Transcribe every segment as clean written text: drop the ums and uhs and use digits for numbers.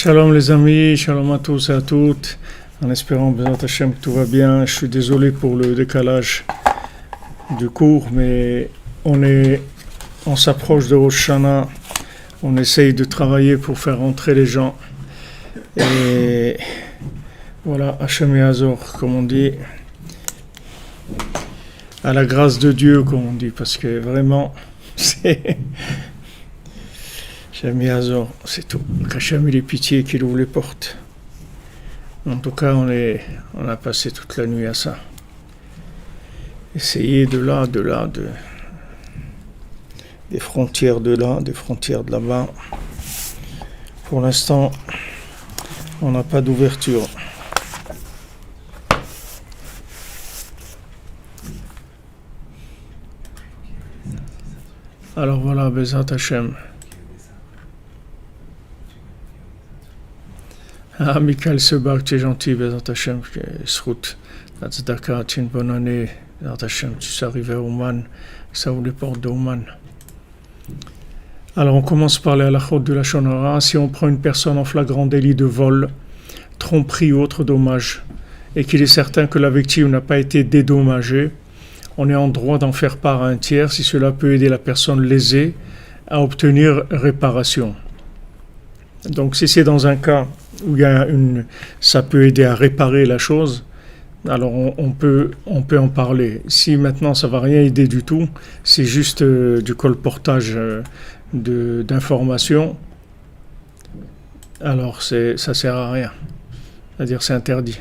Shalom les amis, shalom à tous et à toutes, en espérant B'ezrat Hashem que tout va bien. Je suis désolé pour le décalage du cours, mais on s'approche de Rosh Hashanah, on essaye de travailler pour faire rentrer les gens. Et voilà, Hashem Ya'azor, comme on dit, à la grâce de Dieu, comme on dit, parce que vraiment, J'aime Yazor, c'est tout. Qu'Hachem il ait pitié qu'il ouvre les portes. En tout cas, on a passé toute la nuit à ça. Essayer des frontières de là, des frontières de là-bas. Pour l'instant, on n'a pas d'ouverture. Alors voilà, Bezat Hashem. Ah, Michael Sebag, tu es gentil, Bezat Hashem, Srout, Tzedaka, tu es une bonne année, Bezat Hashem, tu sais arriver à Ouman, ça ouvre les portes de Ouman. Alors on commence par les halachot de la Lashon Hara. Si on prend une personne en flagrant délit de vol, tromperie ou autre dommage, et qu'il est certain que la victime n'a pas été dédommagée, on est en droit d'en faire part à un tiers si cela peut aider la personne lésée à obtenir réparation. Donc si c'est dans un cas où ça peut aider à réparer la chose, alors on peut en parler. Si maintenant ça ne va rien aider du tout, c'est juste du colportage d'informations, alors ça ne sert à rien. C'est-à-dire c'est interdit.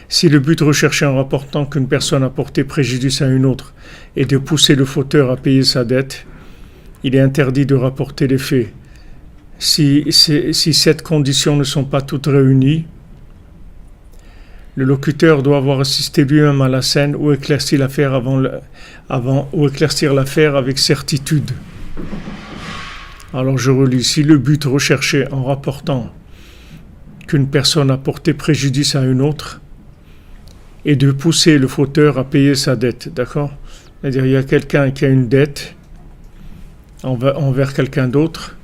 Si le but recherché en rapportant qu'une personne a porté préjudice à une autre est de pousser le fauteur à payer sa dette, il est interdit de rapporter les faits. Si cette condition ne sont pas toutes réunies, le locuteur doit avoir assisté lui-même à la scène ou éclaircir l'affaire ou éclaircir l'affaire avec certitude. Alors je relis. Si le but recherché en rapportant qu'une personne a porté préjudice à une autre est de pousser le fauteur à payer sa dette, d'accord? C'est-à-dire il y a quelqu'un qui a une dette envers quelqu'un d'autre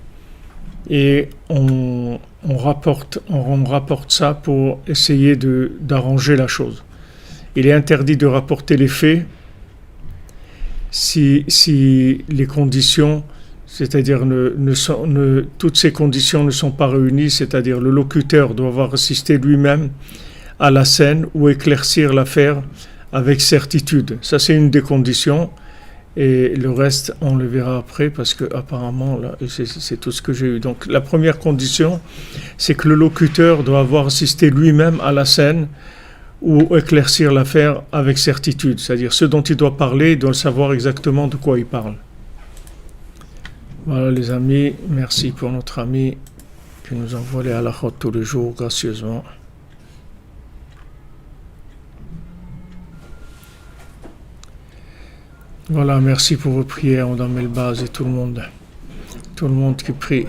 et on rapporte ça pour essayer d'arranger la chose. Il est interdit de rapporter les faits si les conditions, c'est-à-dire toutes ces conditions ne sont pas réunies, c'est-à-dire le locuteur doit avoir assisté lui-même à la scène ou éclaircir l'affaire avec certitude. Ça, c'est une des conditions. Et le reste, on le verra après, parce que apparemment, là, c'est tout ce que j'ai eu. Donc, la première condition, c'est que le locuteur doit avoir assisté lui-même à la scène ou éclaircir l'affaire avec certitude. C'est-à-dire, ce dont il doit parler, il doit savoir exactement de quoi il parle. Voilà, les amis, merci pour notre ami qui nous envoie les halachot tous les jours, gracieusement. Voilà, merci pour vos prières, Madame Elbaz et tout le monde qui prie.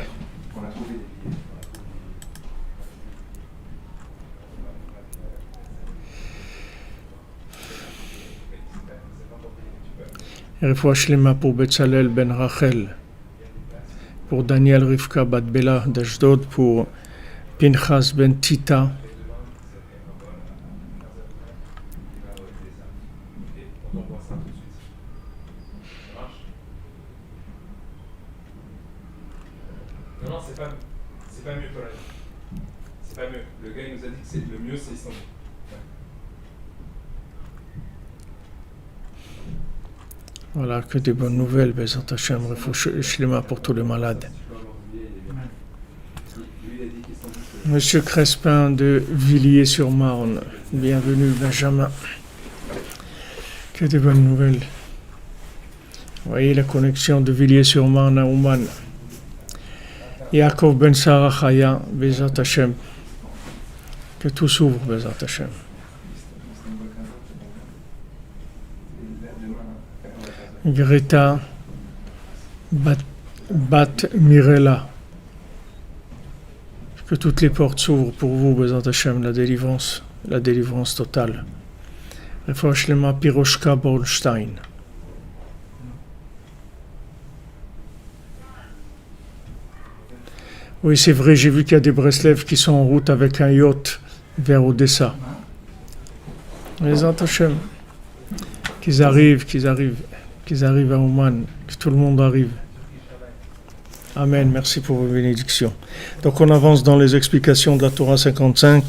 Refoua Shlema pour Betzalel Ben Rachel, pour Daniel Rivka Bat Bela d'Ashdod, pour Pinchas Ben Tita, Non, c'est pas mieux pour la vie. C'est pas mieux. Le gars il nous a dit que le mieux c'est Istanbul. Voilà, que des bonnes nouvelles, Bezat Hashem, Refoua Shlema pour tous les malades. Monsieur Crespin de Villiers-sur-Marne, bienvenue Benjamin. Que des bonnes nouvelles. Vous voyez la connexion de Villiers-sur-Marne à Ouman. Yaakov Ben Sarah Chaya, Bezat Hashem. Que tout s'ouvre, Bezat Hashem. Greta Bat Mirella. Que toutes les portes s'ouvrent pour vous, Bezat Hashem, la délivrance totale. Refoua Shlema Piroshka Bornstein. Oui, c'est vrai, j'ai vu qu'il y a des Breslev qui sont en route avec un yacht vers Odessa. Bezat Hashem, qu'ils arrivent à Ouman, que tout le monde arrive. Amen, merci pour vos bénédictions. Donc on avance dans les explications de la Torah 55.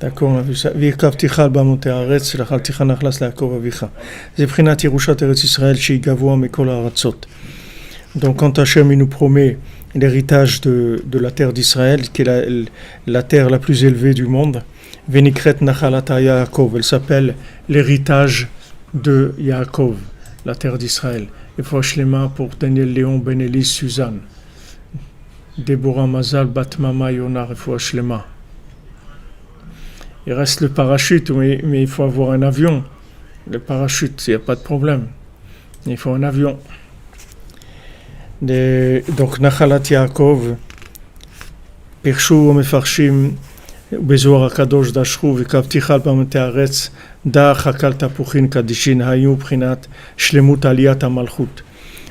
d'accord, on a vu ça. והרכבתיך על במות הארץ, ולאכלתיך נחלת ליעקב אביך. זה בחינת ירושת ארץ ישראל שהיא גבוה מכל הארצות. Donc quand Hachem nous promet l'héritage de la terre d'Israël, qui est la terre la plus élevée du monde, Venikret Nachalata Yaakov, elle s'appelle l'héritage de Yaakov, la terre d'Israël. Et fois Shlema pour Daniel Léon, Ben Elis, Suzanne. Déborah Mazal, Batmama, Yonar, et fois Shlema. Il reste le parachute, mais il faut avoir un avion. Le parachute, il n'y a pas de problème. Il faut un avion. Donc, Nachalat Yaakov, Pirshu Mefarshim, Bezoar Akadosh Dashru, Vikavtichal Bamete Aretz, Da Chakal Tapuchin Kadishin, Hayu Prinat, Shlemut Aliyat Amalchut.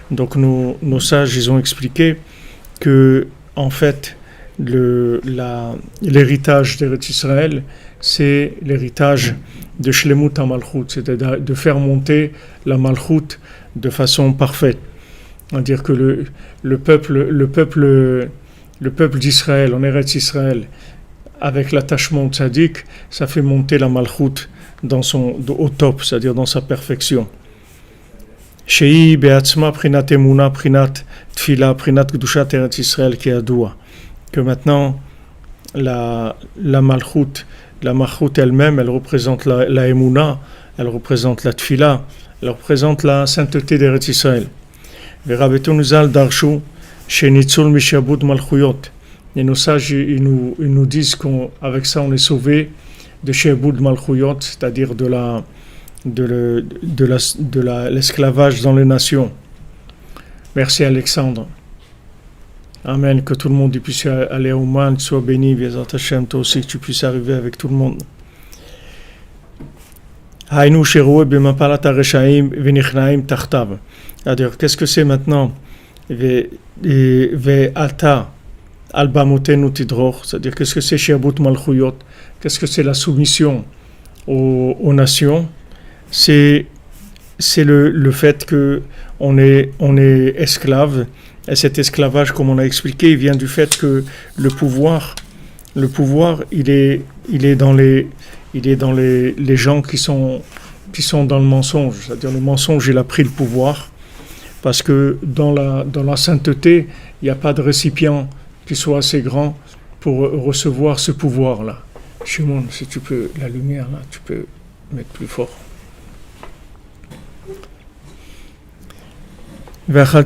Donc, nos sages, ils ont expliqué que, en fait, l'héritage d'Eretz Israël, c'est l'héritage de Shlemut Amalchut, c'est-à-dire de faire monter la Malchut de façon parfaite. C'est-à-dire que le peuple d'Israël, en Eretz Israël, avec l'attachement tzaddik, ça fait monter la Malchut au top, c'est-à-dire dans sa perfection. Shei be'atzma prinat emuna, prinat tfila, prinat kedushat Eretz Israël qui est doua. Que maintenant, la Malchut elle-même, elle représente la emuna, elle représente la tfila, elle représente la sainteté d'Eretz Israël. Verabeton Zal Darshu, chez Nitzul Mishabud Malchuyot. Et nos sages, ils nous disent qu'avec ça, on est sauvé de Shabud Malchuyot, c'est-à-dire de l'esclavage dans les nations. Merci Alexandre. Amen. Que tout le monde puisse aller au Oman, soit béni, Bezat Hashem, toi aussi, que tu puisses arriver avec tout le monde. Haïnou Sheroué Bemapalat Areshaim Venichna'im Tartav. C'est-à-dire, qu'est-ce que c'est maintenant? Ve'ata Albamotenu Tidroch. C'est-à-dire, qu'est-ce que c'est Shabut Malchuyot? Qu'est-ce que c'est la soumission aux nations? C'est le fait que on est esclave. Et cet esclavage, comme on a expliqué, il vient du fait que le pouvoir, il est dans les gens qui sont dans le mensonge. C'est-à-dire, le mensonge, il a pris le pouvoir. Parce que dans la sainteté, il n'y a pas de récipient qui soit assez grand pour recevoir ce pouvoir-là. Shimon, si tu peux, la lumière, là, tu peux mettre plus fort. Je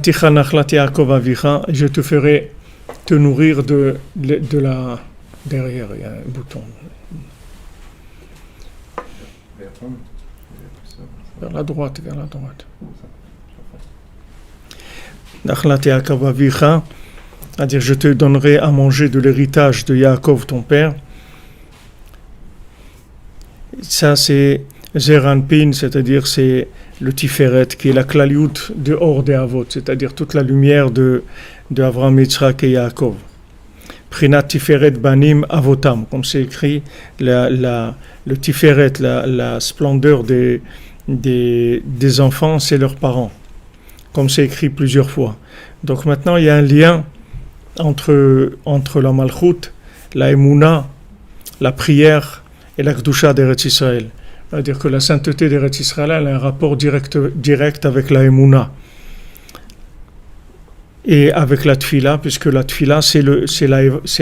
te ferai te nourrir de la... Derrière, il y a un bouton. Vers la droite. C'est-à-dire, je te donnerai à manger de l'héritage de Yaakov, ton père. Ça, c'est Zeranpin, c'est-à-dire c'est le Tiferet, qui est la Klaliout de Or des Avot, c'est-à-dire toute la lumière de Avraham, Yitzhak et Yaakov. Prinat Tiferet Banim Avotam, comme c'est écrit, le Tiferet, la splendeur des enfants, c'est leurs parents, comme c'est écrit plusieurs fois. Donc maintenant, il y a un lien entre la Malchut, la Emouna, la prière et la Kedusha d'Eretz Israël. C'est-à-dire que la sainteté d'Eretz Israël a un rapport direct avec la Emouna et avec la Tfila, puisque la Tfila, c'est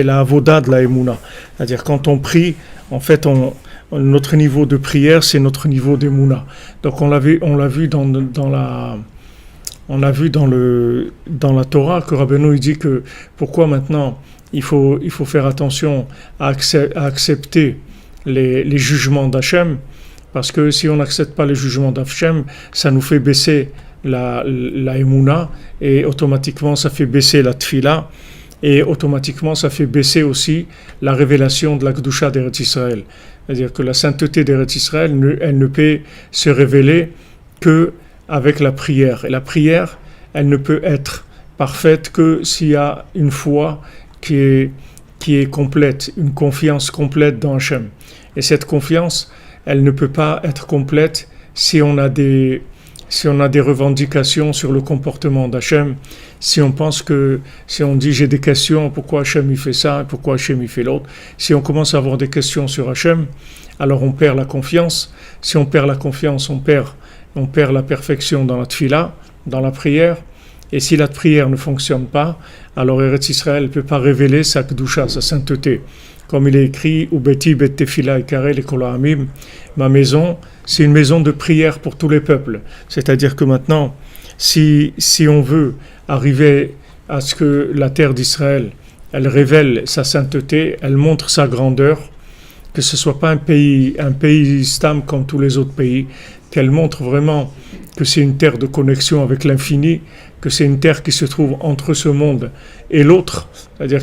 la Avoda de la Emouna. C'est-à-dire quand on prie, en fait, notre niveau de prière, c'est notre niveau d'Emouna. Donc on l'a vu dans la Torah que Rabbeinu il dit que pourquoi maintenant il faut faire attention à accepter les jugements d'Hachem, parce que si on n'accepte pas les jugements d'Hachem, ça nous fait baisser la Emouna, et automatiquement ça fait baisser la Tfila, et automatiquement ça fait baisser aussi la révélation de la Kedusha d'Eretz Israël. C'est-à-dire que la sainteté d'Eretz Israël, elle ne peut se révéler que avec la prière. Et la prière, elle ne peut être parfaite que s'il y a une foi qui est complète, une confiance complète dans Hachem. Et cette confiance, elle ne peut pas être complète si on a des si on a des revendications sur le comportement d'Hachem, si on pense que, si on dit j'ai des questions, pourquoi Hachem il fait ça, pourquoi Hachem il fait l'autre, si on commence à avoir des questions sur Hachem, alors on perd la confiance. Si on perd la confiance, on perd la perfection dans la tfila, dans la prière. Et si la prière ne fonctionne pas, alors Eretz Israël ne peut pas révéler sa kedusha, sa sainteté. Comme il est écrit, Ubeti bet tefila ikarel ekol ha'amim, ma maison, c'est une maison de prière pour tous les peuples. C'est-à-dire que maintenant, si on veut arriver à ce que la terre d'Israël, elle révèle sa sainteté, elle montre sa grandeur, que ce ne soit pas un pays islam comme tous les autres pays, qu'elle montre vraiment que c'est une terre de connexion avec l'infini, que c'est une terre qui se trouve entre ce monde et l'autre, c'est-à-dire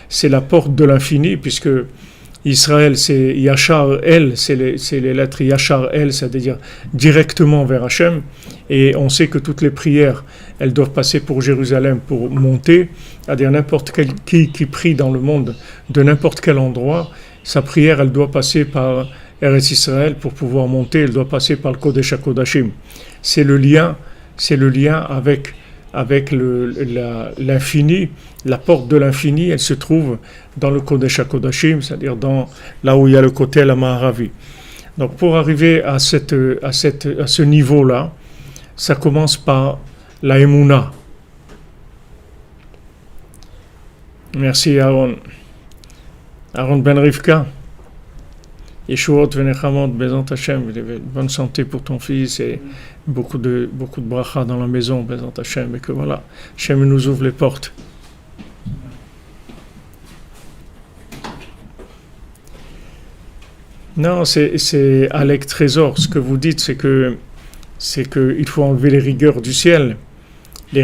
c'est la porte de l'infini, puisque Israël, c'est Yachar El, c'est les lettres Yachar El, c'est-à-dire directement vers Hachem. Et on sait que toutes les prières, elles doivent passer pour Jérusalem pour monter. C'est-à-dire n'importe qui prie dans le monde, de n'importe quel endroit, sa prière, elle doit passer par Eretz Israël pour pouvoir monter. Elle doit passer par le Kodesh HaKodashim. C'est le lien avec l'infini. La porte de l'infini, elle se trouve dans le Kodesh HaKodashim, c'est-à-dire là où il y a le Kotel HaMaharavi. Donc pour arriver à ce niveau-là, ça commence par la Emouna. Merci Aaron. Aaron Ben Rivka. Yeshuot Venechamot, Bezant Hashem, bonne santé pour ton fils et beaucoup de bracha dans la maison, Bezant Hashem, et que voilà, Hashem nous ouvre les portes. Non, c'est Alec Trésor, ce que vous dites, c'est que il faut enlever les rigueurs du ciel. La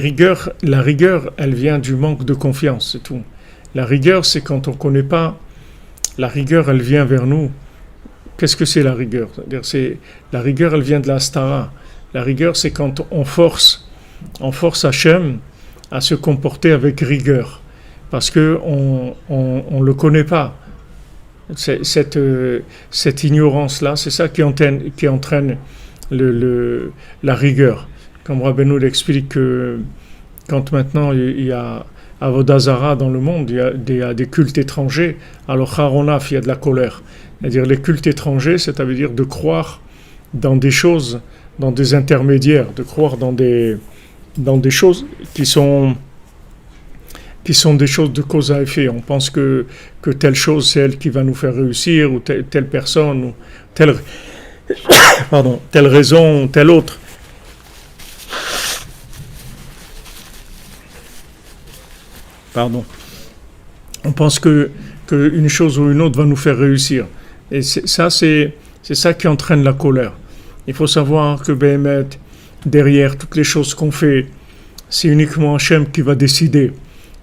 rigueur, elle vient du manque de confiance, c'est tout. La rigueur, c'est quand on ne connaît pas. La rigueur, elle vient vers nous. Qu'est-ce que c'est la rigueur? La rigueur, elle vient de la stara. La rigueur, c'est quand on force Hachem à se comporter avec rigueur, parce que on le connaît pas. Cette ignorance-là, c'est ça qui entraîne la rigueur. Comme Rabbeinu l'explique que quand maintenant il y a Avodah Zara dans le monde, il y a des cultes étrangers, alors Haronaf, il y a de la colère. C'est-à-dire les cultes étrangers, c'est-à-dire de croire dans des choses, dans des intermédiaires, de croire dans des choses qui sont des choses de cause à effet. On pense que telle chose, c'est elle qui va nous faire réussir, ou telle personne, ou telle raison, telle autre. On pense que une chose ou une autre va nous faire réussir. Et c'est ça qui entraîne la colère. Il faut savoir que Béhémet, derrière toutes les choses qu'on fait, c'est uniquement Hachem qui va décider.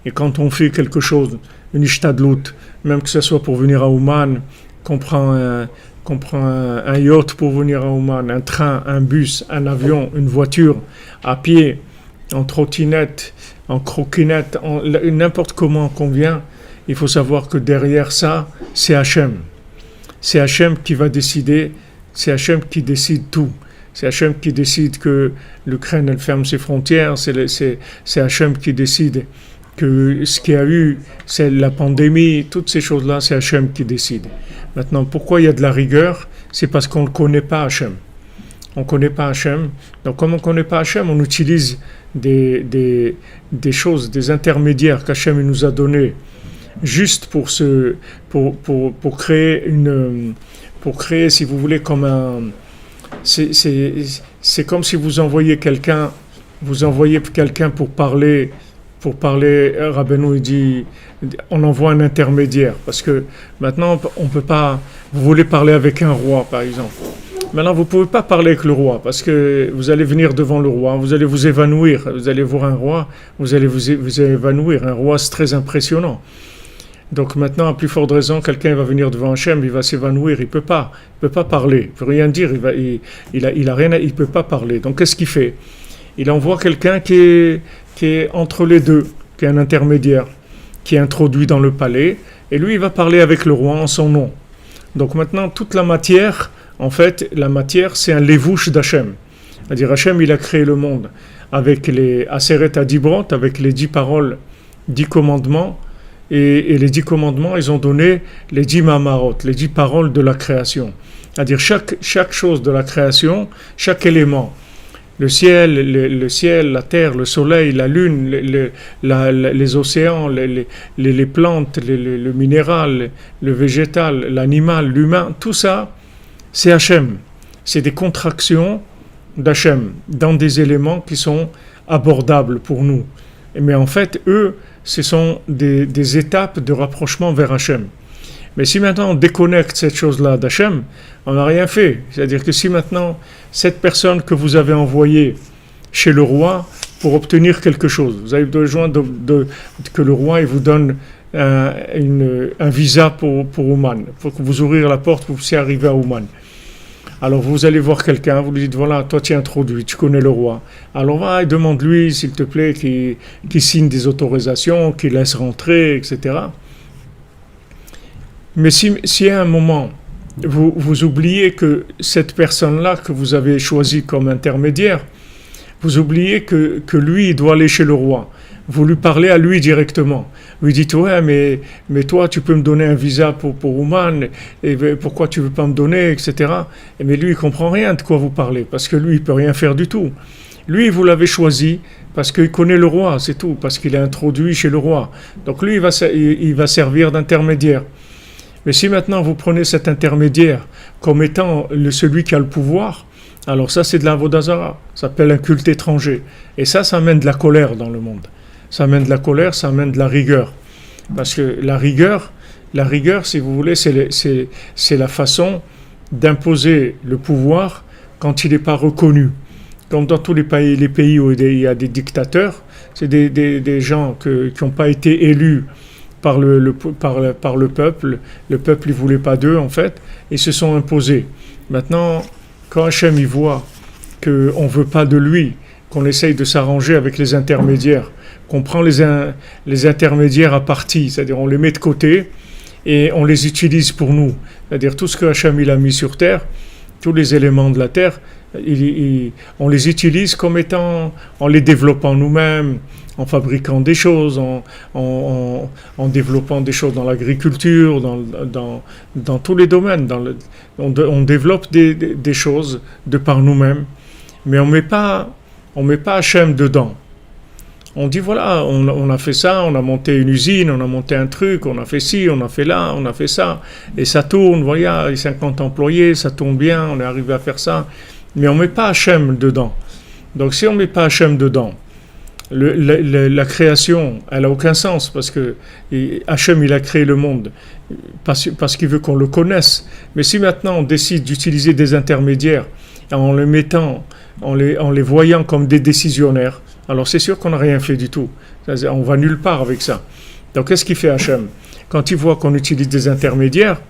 Et quand on fait quelque chose, une ishtadlout, même que ce soit pour venir à Ouman, qu'on prend un yacht pour venir à Ouman, un train, un bus, un avion, une voiture, à pied, en trottinette, en croquinette, n'importe comment qu'on vient, il faut savoir que derrière ça, c'est Hachem. C'est Hachem qui va décider, c'est Hachem qui décide tout. C'est Hachem qui décide que l'Ukraine, elle ferme ses frontières, c'est Hachem qui décide que ce qu'il y a eu, c'est la pandémie, toutes ces choses-là, c'est Hachem qui décide. Maintenant, pourquoi il y a de la rigueur? C'est parce qu'on ne connaît pas Hachem. On ne connaît pas Hachem. Donc, comme on ne connaît pas Hachem, on utilise des choses, des intermédiaires qu'Hachem nous a donnés juste pour créer si vous voulez, comme un... C'est comme si vous envoyez quelqu'un pour parler, Rabbeinu, il dit, on envoie un intermédiaire, parce que maintenant, on peut pas, vous voulez parler avec un roi, par exemple. Maintenant, vous ne pouvez pas parler avec le roi, parce que vous allez venir devant le roi, vous allez vous évanouir, vous allez voir un roi, vous allez vous évanouir. Un roi, c'est très impressionnant. Donc maintenant, à plus forte raison, quelqu'un va venir devant Hachem, il va s'évanouir, il peut pas parler, il peut rien dire, il peut pas parler. Donc qu'est-ce qu'il fait? Il envoie quelqu'un qui est entre les deux, qui est un intermédiaire, qui est introduit dans le palais, et lui, il va parler avec le roi en son nom. Donc maintenant, toute la matière, en fait, la matière, c'est un lévouche d'Hachem. C'est-à-dire, Hachem, il a créé le monde avec les Aseret Adibrot, avec les 10 paroles, 10 commandements, et les 10 commandements, ils ont donné les 10 mamarot, les 10 paroles de la création. C'est-à-dire, chaque chose de la création, chaque élément, le ciel, la terre, le soleil, la lune, les océans, les plantes, le minéral, le végétal, l'animal, l'humain, tout ça, c'est Hachem. C'est des contractions d'Hachem dans des éléments qui sont abordables pour nous. Mais en fait, eux, ce sont des étapes de rapprochement vers Hachem. Mais si maintenant on déconnecte cette chose-là d'Hachem, on n'a rien fait. C'est-à-dire que si maintenant, cette personne que vous avez envoyée chez le roi pour obtenir quelque chose, vous avez besoin que le roi il vous donne un visa pour Ouman, pour que vous ouvrir la porte, vous puissiez arriver à Ouman. Alors vous allez voir quelqu'un, vous lui dites, voilà, toi tu es introduit, tu connais le roi. Alors va et demande-lui, s'il te plaît, qu'il signe des autorisations, qu'il laisse rentrer, etc. Mais si à un moment, vous oubliez que cette personne-là que vous avez choisie comme intermédiaire, vous oubliez que lui, il doit aller chez le roi. Vous lui parlez à lui directement. Vous lui dites, ouais, mais toi, tu peux me donner un visa pour Ouman, et pourquoi tu ne veux pas me donner, etc. Mais lui, il ne comprend rien de quoi vous parlez, parce que lui, il ne peut rien faire du tout. Lui, vous l'avez choisi parce qu'il connaît le roi, c'est tout, parce qu'il est introduit chez le roi. Donc lui, il va servir d'intermédiaire. Mais si maintenant vous prenez cet intermédiaire comme étant celui qui a le pouvoir, alors ça c'est de l'Avoda Zara, ça s'appelle un culte étranger. Et ça amène de la colère dans le monde. Ça amène de la colère, ça amène de la rigueur. Parce que la rigueur, si vous voulez, c'est la façon d'imposer le pouvoir quand il n'est pas reconnu. Comme dans tous les pays où il y a des dictateurs, c'est des gens qui n'ont pas été élus par le peuple. Le peuple ne voulait pas d'eux, en fait, et se sont imposés. Maintenant, quand Hachem il voit qu'on ne veut pas de lui, qu'on essaye de s'arranger avec les intermédiaires, qu'on prend les intermédiaires à partie, c'est-à-dire on les met de côté et on les utilise pour nous. C'est-à-dire tout ce que Hachem il a mis sur terre, tous les éléments de la terre, on les utilise comme étant, en les développant nous-mêmes, en fabriquant des choses, en développant des choses dans l'agriculture, dans tous les domaines. On développe des choses de par nous-mêmes, mais on met pas Hachem dedans. On dit voilà, on a fait ça, on a monté une usine, on a monté un truc, on a fait ci, on a fait là, on a fait ça, et ça tourne, voilà, il y a 50 employés, ça tourne bien, on est arrivé à faire ça, mais on met pas Hachem dedans. Donc si on met pas Hachem dedans, la création, elle n'a aucun sens, parce que Hachem, il a créé le monde, parce qu'il veut qu'on le connaisse. Mais si maintenant on décide d'utiliser des intermédiaires, en les mettant, en les voyant comme des décisionnaires, alors c'est sûr qu'on n'a rien fait du tout. On va nulle part avec ça. Donc qu'est-ce qu'il fait Hachem ? Quand il voit qu'on utilise des intermédiaires,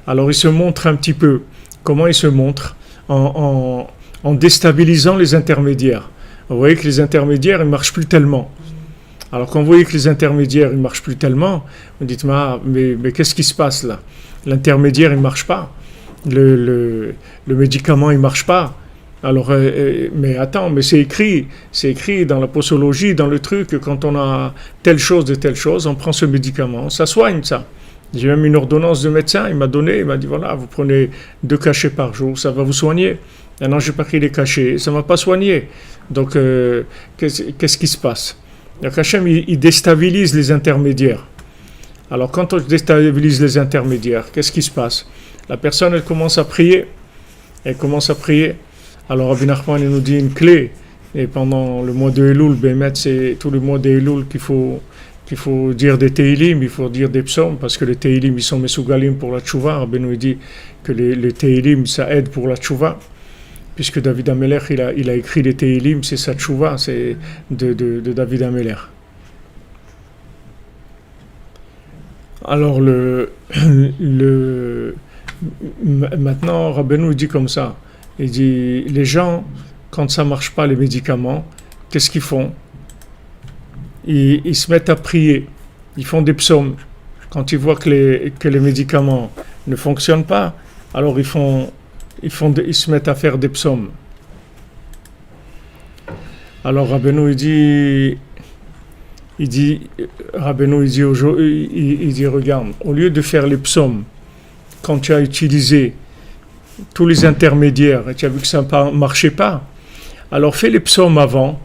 alors il se montre un petit peu. Comment il se montre ? En déstabilisant les intermédiaires. Vous voyez que les intermédiaires, ils ne marchent plus tellement. Alors quand vous voyez que les intermédiaires, ils ne marchent plus tellement, vous dites, mais qu'est-ce qui se passe là ? L'intermédiaire, il ne marche pas. Le médicament, il ne marche pas. Alors, mais attends, mais c'est écrit dans la posologie, dans le truc, que quand on a telle chose, on prend ce médicament, ça soigne ça. J'ai même une ordonnance de médecin, il m'a dit voilà, vous prenez 2 cachets par jour, ça va vous soigner. Maintenant, je n'ai pas pris les cachets, ça ne m'a pas soigné. Donc, qu'est-ce qui se passe ? Donc, Hachem, il déstabilise les intermédiaires. Alors, quand on déstabilise les intermédiaires, qu'est-ce qui se passe ? La personne, elle commence à prier. Alors, Rabbi Nachman, il nous dit une clé. Et pendant le mois de Elul, c'est tout le mois de Elul qu'il faut dire des Teilim, il faut dire des psaumes, parce que les Teilim, ils sont Mesugalim pour la Tchouva. Rabbi nous dit que les Teilim, ça aide pour la Tchouva. Puisque David Amelech, il a écrit les Teilim, c'est sa Tchouva, c'est de David Amelech. Alors, maintenant, Rabbi nous dit comme ça. Il dit, les gens, quand ça ne marche pas, les médicaments, qu'est-ce qu'ils font ? Ils se mettent à prier. Ils font des psaumes. Quand ils voient que les médicaments ne fonctionne pas, alors ils se mettent à faire des psaumes. Alors Rabbeinu il dit regarde, au lieu de faire les psaumes, quand tu as utilisé tous les intermédiaires et tu as vu que ça ne marchait pas, alors fais les psaumes avant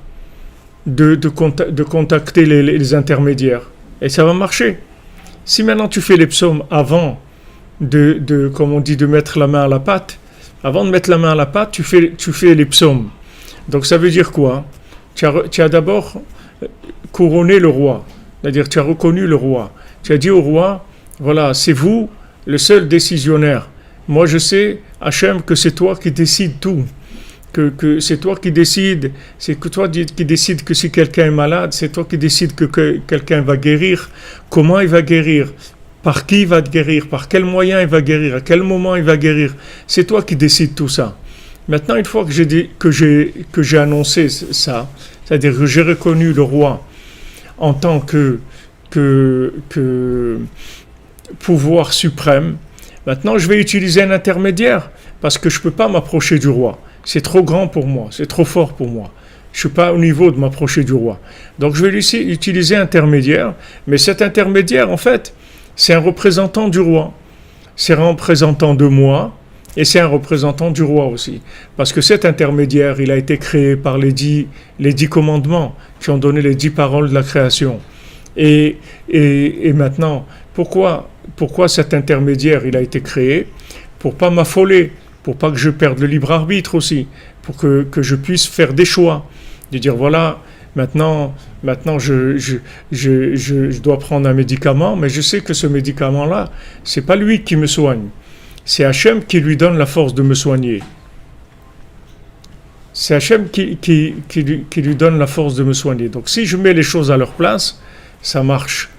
de contacter les intermédiaires et ça va marcher. Si maintenant tu fais les psaumes avant comme on dit, de mettre la main à la pâte, avant de mettre la main à la pâte, tu fais les psaumes. Donc ça veut dire quoi? Tu as d'abord couronné le roi, c'est-à-dire tu as reconnu le roi. Tu as dit au roi, voilà, c'est vous le seul décisionnaire. Moi je sais, Hachem, que c'est toi qui décides tout. Que c'est toi qui décides, c'est que toi qui décides que si quelqu'un est malade, c'est toi qui décides que quelqu'un va guérir, comment il va guérir, par qui il va guérir, par quel moyen il va guérir, à quel moment il va guérir. C'est toi qui décides tout ça. Maintenant, une fois que j'ai annoncé ça, c'est-à-dire que j'ai reconnu le roi en tant que pouvoir suprême, maintenant je vais utiliser un intermédiaire parce que je ne peux pas m'approcher du roi. C'est trop grand pour moi, c'est trop fort pour moi. Je ne suis pas au niveau de m'approcher du roi. Donc je vais utiliser un intermédiaire, mais cet intermédiaire, en fait, c'est un représentant du roi. C'est un représentant de moi, et c'est un représentant du roi aussi. Parce que cet intermédiaire, il a été créé par les 10 commandements qui ont donné les 10 paroles de la création. Et maintenant, pourquoi cet intermédiaire, il a été créé? Pour pas m'affoler, pour pas que je perde le libre arbitre aussi, pour que je puisse faire des choix. De dire, voilà, maintenant je dois prendre un médicament, mais je sais que ce médicament-là, c'est pas lui qui me soigne. C'est Hachem qui lui donne la force de me soigner. C'est Hachem qui lui donne la force de me soigner. Donc si je mets les choses à leur place, ça marche,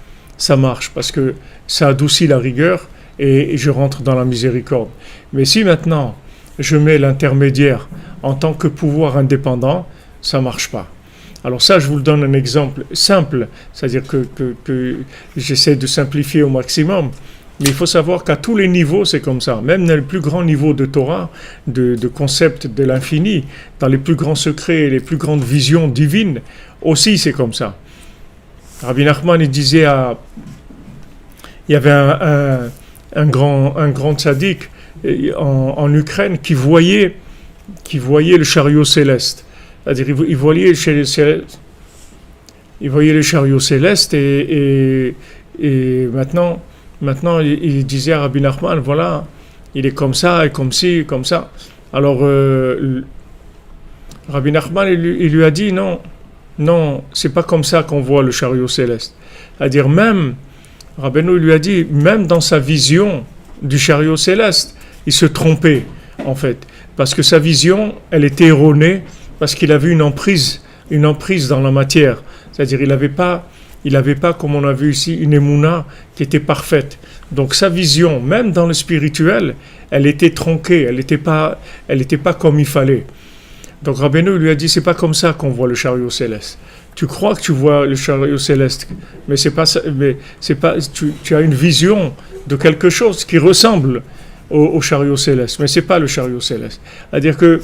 parce que ça adoucit la rigueur et je rentre dans la miséricorde. Mais si maintenant je mets l'intermédiaire en tant que pouvoir indépendant, ça marche pas. Alors ça, je vous le donne un exemple simple, c'est-à-dire que j'essaie de simplifier au maximum. Mais il faut savoir qu'à tous les niveaux, c'est comme ça. Même dans les plus grands niveaux de Torah, de concept de l'infini, dans les plus grands secrets, les plus grandes visions divines, aussi c'est comme ça. Rabbi Nachman, il disait il y avait un grand tzaddik en Ukraine qui voyait le chariot céleste. C'est-à-dire, il voyait le chariot céleste et maintenant, il disait à Rabbi Nachman, voilà, il est comme ça, et comme ci, comme ça. Alors, Rabbi Nachman, il lui a dit, non, c'est pas comme ça qu'on voit le chariot céleste. C'est-à-dire, Rabbeinu lui a dit, même dans sa vision du chariot céleste, il se trompait, en fait. Parce que sa vision, elle était erronée, parce qu'il avait une emprise dans la matière. C'est-à-dire, il n'avait pas, comme on a vu ici, une émouna qui était parfaite. Donc sa vision, même dans le spirituel, elle était tronquée, elle n'était pas comme il fallait. Donc Rabbeinu lui a dit, c'est pas comme ça qu'on voit le chariot céleste. Tu crois que tu vois le chariot céleste, mais c'est pas, tu as une vision de quelque chose qui ressemble au chariot céleste, mais c'est pas le chariot céleste. C'est-à-dire que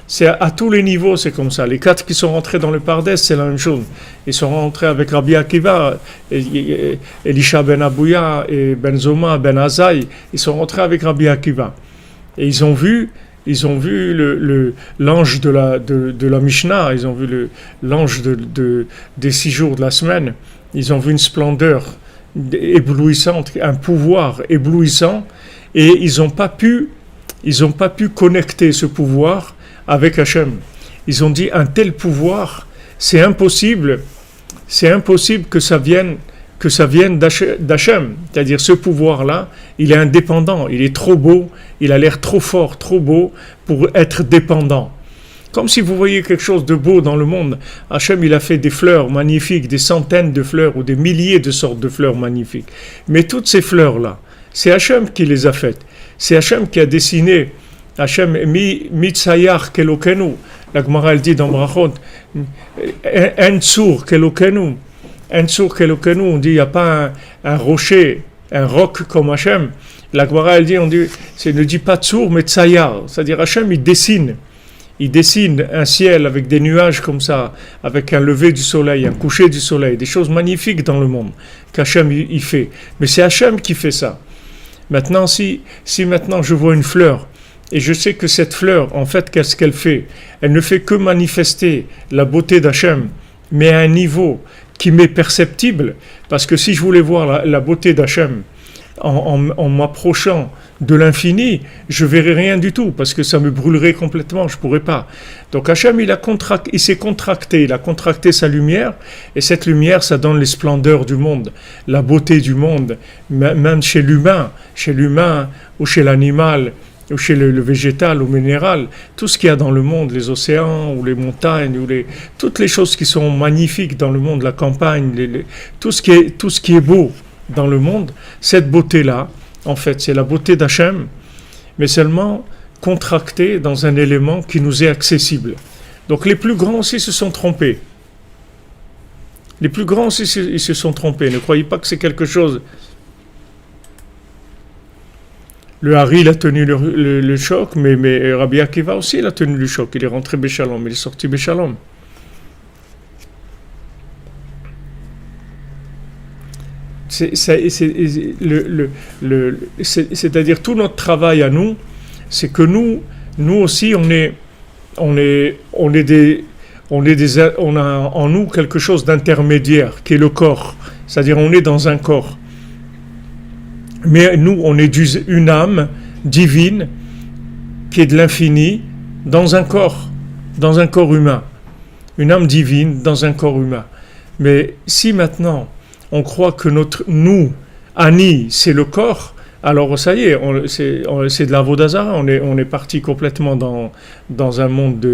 c'est à tous les niveaux, c'est comme ça. Les 4 qui sont rentrés dans le Pardès, c'est la même chose. Ils sont rentrés avec Rabbi Akiva, Elisha ben Abouya et Ben Zoma ben Azaï. Ils sont rentrés avec Rabbi Akiva. Et ils ont vu l'ange de la Mishnah, ils ont vu l'ange des 6 jours de la semaine. Ils ont vu une splendeur éblouissante, un pouvoir éblouissant, et ils n'ont pas pu connecter ce pouvoir avec Hachem. Ils ont dit, un tel pouvoir, c'est impossible que ça vienne d'Hachem. C'est-à-dire, ce pouvoir-là, il est indépendant, il est trop beau, il a l'air trop fort, trop beau pour être dépendant. Comme si vous voyez quelque chose de beau dans le monde, Hachem, il a fait des fleurs magnifiques, des centaines de fleurs ou des milliers de sortes de fleurs magnifiques. Mais toutes ces fleurs-là, c'est Hachem qui les a faites. C'est Hachem qui a dessiné. Hachem mitzayach kelokenu. La Gemara elle dit dans Brachot, en tsur kelokenu. En tsur kelokenu, on dit il n'y a pas un rocher, un roc comme Hachem. La Gemara, elle dit, ne dit pas Tsour, mais Tsayar. C'est-à-dire, Hachem, il dessine un ciel avec des nuages comme ça, avec un lever du soleil, un coucher du soleil, des choses magnifiques dans le monde qu'Hachem il fait. Mais c'est Hachem qui fait ça. Maintenant, si maintenant je vois une fleur, et je sais que cette fleur, en fait, qu'est-ce qu'elle fait? Elle ne fait que manifester la beauté d'Hachem, mais à un niveau qui m'est perceptible, parce que si je voulais voir la beauté d'Hachem en m'approchant de l'infini, je verrais rien du tout, parce que ça me brûlerait complètement, je pourrais pas. Donc Hachem, il s'est contracté, il a contracté sa lumière, et cette lumière, ça donne les splendeurs du monde, la beauté du monde, même chez l'humain ou chez l'animal, ou chez le végétal ou minéral, tout ce qu'il y a dans le monde, les océans ou les montagnes, toutes les choses qui sont magnifiques dans le monde, la campagne, tout ce qui est beau dans le monde, cette beauté-là, en fait, c'est la beauté d'Hachem, mais seulement contractée dans un élément qui nous est accessible. Donc les plus grands aussi se sont trompés. Les plus grands aussi ils se sont trompés. Ne croyez pas que c'est quelque chose. Le Hari, il a tenu le choc, mais Rabbi Akiva aussi, il a tenu le choc. Il est rentré Béchalom, il est sorti Béchalom. C'est-à-dire tout notre travail à nous, c'est que nous aussi on a en nous quelque chose d'intermédiaire qui est le corps, c'est-à-dire on est dans un corps, mais nous on est une âme divine qui est de l'infini dans un corps humain, une âme divine dans un corps humain. Mais si maintenant on croit que nous, Ani, c'est le corps, alors ça y est, c'est de la Vodazara, on est parti complètement dans un monde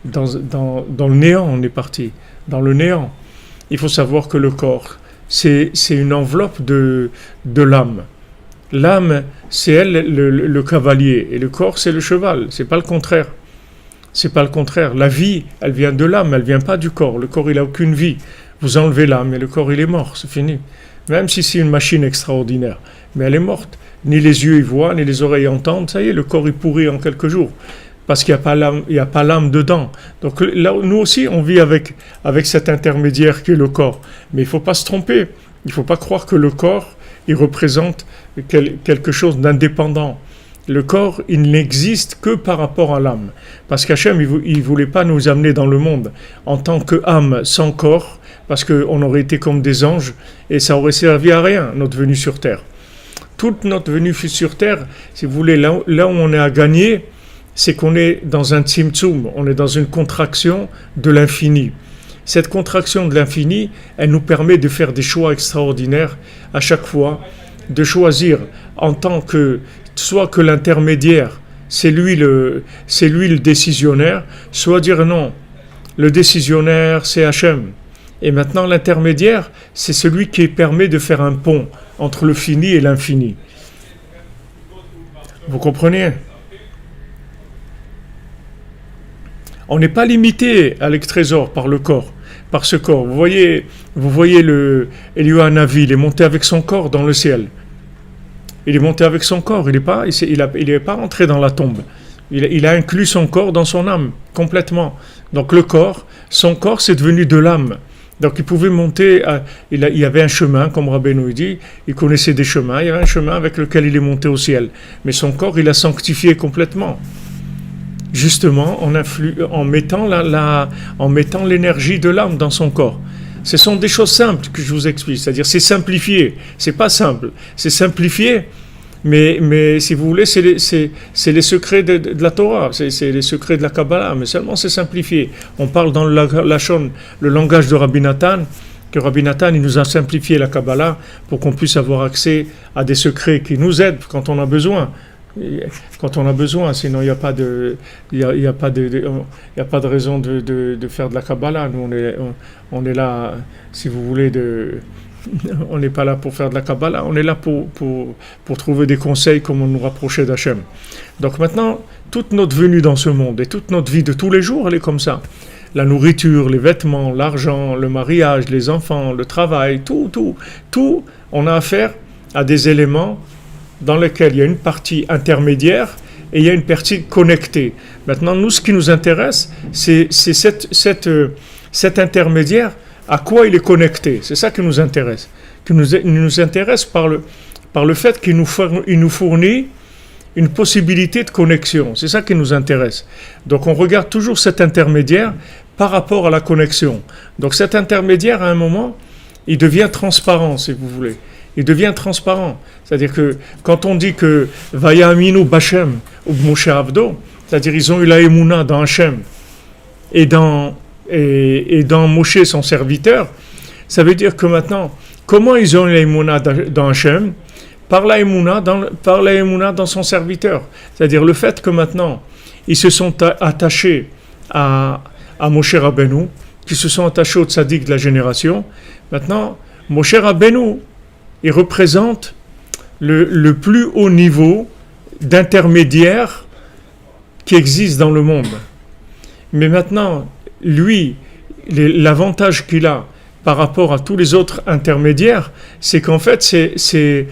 dans le néant, on est parti dans le néant. Il faut savoir que le corps, c'est une enveloppe de l'âme. L'âme, c'est elle le cavalier, et le corps, c'est le cheval, c'est pas le contraire. C'est pas le contraire. La vie, elle vient de l'âme, elle vient pas du corps. Le corps, il a aucune vie. Vous enlevez l'âme et le corps, il est mort, c'est fini. Même si c'est une machine extraordinaire, mais elle est morte. Ni les yeux y voient, ni les oreilles entendent, ça y est, le corps, il pourrit en quelques jours. Parce qu'il n'y a pas l'âme dedans. Donc là, nous aussi, on vit avec cet intermédiaire qui est le corps. Mais il ne faut pas se tromper. Il ne faut pas croire que le corps, il représente quelque chose d'indépendant. Le corps, il n'existe que par rapport à l'âme. Parce qu'Hachem, il ne voulait pas nous amener dans le monde en tant qu'âme sans corps, parce qu'on aurait été comme des anges, et ça aurait servi à rien, notre venue sur Terre. Toute notre venue sur Terre, si vous voulez, là où on est à gagner, c'est qu'on est dans un tzimtzum, on est dans une contraction de l'infini. Cette contraction de l'infini, elle nous permet de faire des choix extraordinaires à chaque fois, de choisir en tant que, soit que l'intermédiaire, c'est lui le décisionnaire, soit dire non, le décisionnaire c'est Hachem. Et maintenant l'intermédiaire, c'est celui qui permet de faire un pont entre le fini et l'infini. Vous comprenez ? On n'est pas limité à l'extrésor par le corps, par ce corps. Vous voyez Eliyahu Hanavi, il est monté avec son corps dans le ciel. Il est monté avec son corps, il n'est pas rentré dans la tombe. Il a inclus son corps dans son âme, complètement. Donc le corps, son corps, c'est devenu de l'âme. Donc il pouvait monter, il y avait un chemin, comme Rabbeinu dit, il connaissait des chemins, il y avait un chemin avec lequel il est monté au ciel. Mais son corps, il l'a sanctifié complètement. Justement, en mettant l'énergie de l'âme dans son corps. Ce sont des choses simples que je vous explique, c'est-à-dire c'est simplifié, c'est pas simple, c'est simplifié, mais si vous voulez, c'est les secrets de la Torah, c'est les secrets de la Kabbalah, mais seulement c'est simplifié. On parle dans le langage de Rabbi Nathan, que Rabbi Nathan, il nous a simplifié la Kabbalah pour qu'on puisse avoir accès à des secrets qui nous aident quand on a besoin. Sinon il n'y a pas de raison de faire de la Kabbalah. Nous on est là, si vous voulez, on n'est pas là pour faire de la Kabbalah, on est là pour trouver des conseils comment nous rapprocher d'Hachem. Donc maintenant, toute notre venue dans ce monde et toute notre vie de tous les jours, elle est comme ça. La nourriture, les vêtements, l'argent, le mariage, les enfants, le travail, tout, on a affaire à des éléments dans lequel il y a une partie intermédiaire et il y a une partie connectée. Maintenant, nous, ce qui nous intéresse, c'est cet intermédiaire, à quoi il est connecté. C'est ça qui nous intéresse. Il nous intéresse par le fait qu'il nous fournit une possibilité de connexion. C'est ça qui nous intéresse. Donc on regarde toujours cet intermédiaire par rapport à la connexion. Donc cet intermédiaire, à un moment, il devient transparent, si vous voulez. Il devient transparent. C'est-à-dire que quand on dit que Vaya Aminu Bachem ou Moshe Avdo, c'est-à-dire ils ont eu la Emouna dans Hachem et dans Moshe son serviteur, ça veut dire que maintenant, comment ils ont eu la Emouna dans Hachem? Par la Emouna dans son serviteur. C'est-à-dire le fait que maintenant, ils se sont attachés à Moshe Rabbeinu, qui se sont attachés au tzaddik de la génération. Maintenant, Moshe Rabbeinu, il représente le plus haut niveau d'intermédiaire qui existe dans le monde. Mais maintenant, lui, l'avantage qu'il a par rapport à tous les autres intermédiaires, c'est qu'en fait, c'est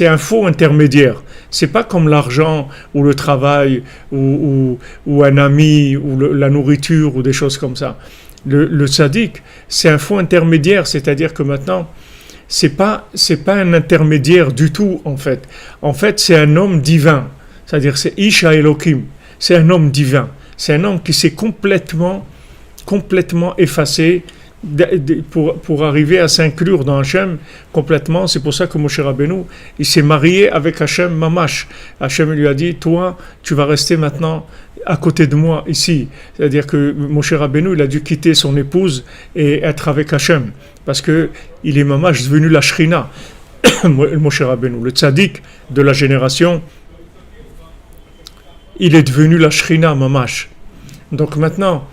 un faux intermédiaire. C'est pas comme l'argent ou le travail ou un ami ou la nourriture ou des choses comme ça. Le tzaddik, c'est un faux intermédiaire, c'est-à-dire que maintenant, c'est pas un intermédiaire du tout en fait. En fait, c'est un homme divin, c'est-à-dire c'est Isha Elohim, c'est un homme divin, c'est un homme qui s'est complètement effacé pour arriver à s'inclure dans Hachem complètement. C'est pour ça que Moshe Rabbeinu, il s'est marié avec Hachem Mamash. Hachem lui a dit, toi, tu vas rester maintenant à côté de moi ici. C'est-à-dire que Moshe Rabbeinu, il a dû quitter son épouse et être avec Hachem, parce que il est Mamash devenu la Shrina. Moshe Rabbeinu, le tzaddik de la génération, il est devenu la Shrina Mamash. Donc maintenant,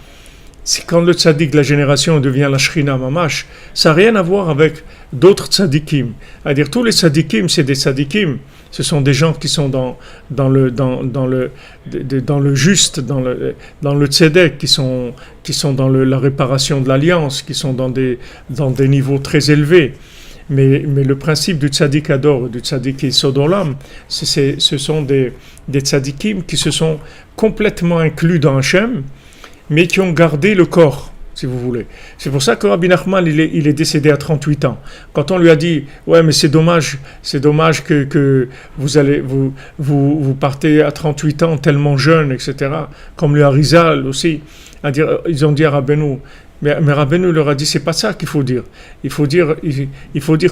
c'est quand le tzaddik de la génération devient la Shrina Mamash, ça n'a rien à voir avec d'autres tzaddikim. C'est-à-dire tous les tzaddikim, c'est des tzaddikim. Ce sont des gens qui sont dans le juste, dans le tzedek, qui sont dans la réparation de l'alliance, qui sont dans des niveaux très élevés. Mais le principe du tzaddik Ador, du tzaddik Yesod Olam, ce sont des tzaddikim qui se sont complètement inclus dans Hachem, mais qui ont gardé le corps, si vous voulez. C'est pour ça que Rabbi Nachman, il est décédé à 38 ans. Quand on lui a dit, ouais, mais c'est dommage que vous partez à 38 ans tellement jeune, etc., comme le Harizal aussi, ils ont dit à Rabbeinu, mais Rabbeinu leur a dit, c'est pas ça qu'il faut dire. Il faut dire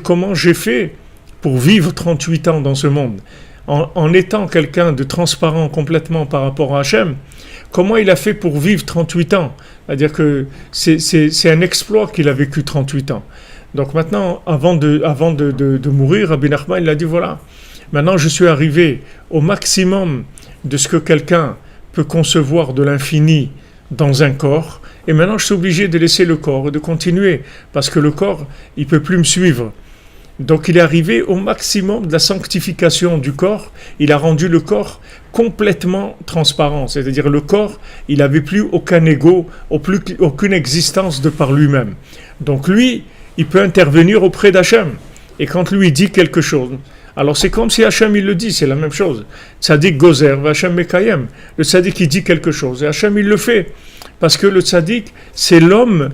comment j'ai fait pour vivre 38 ans dans ce monde. En étant quelqu'un de transparent complètement par rapport à Hachem, comment il a fait pour vivre 38 ans? C'est-à-dire que c'est un exploit qu'il a vécu 38 ans. Donc maintenant, avant de mourir, Rabbi Nachman, il a dit, voilà, maintenant je suis arrivé au maximum de ce que quelqu'un peut concevoir de l'infini dans un corps, et maintenant je suis obligé de laisser le corps et de continuer, parce que le corps, il ne peut plus me suivre. Donc il est arrivé au maximum de la sanctification du corps, il a rendu le corps complètement transparent, c'est-à-dire le corps, il n'avait plus aucun ego, aucune existence de par lui-même. Donc lui, il peut intervenir auprès d'Hachem, et quand lui dit quelque chose, alors c'est comme si Hachem il le dit, c'est la même chose. Tzadik gozer, Hachem mekayem. Le tzadik il dit quelque chose, et Hachem il le fait, parce que le tzadik c'est l'homme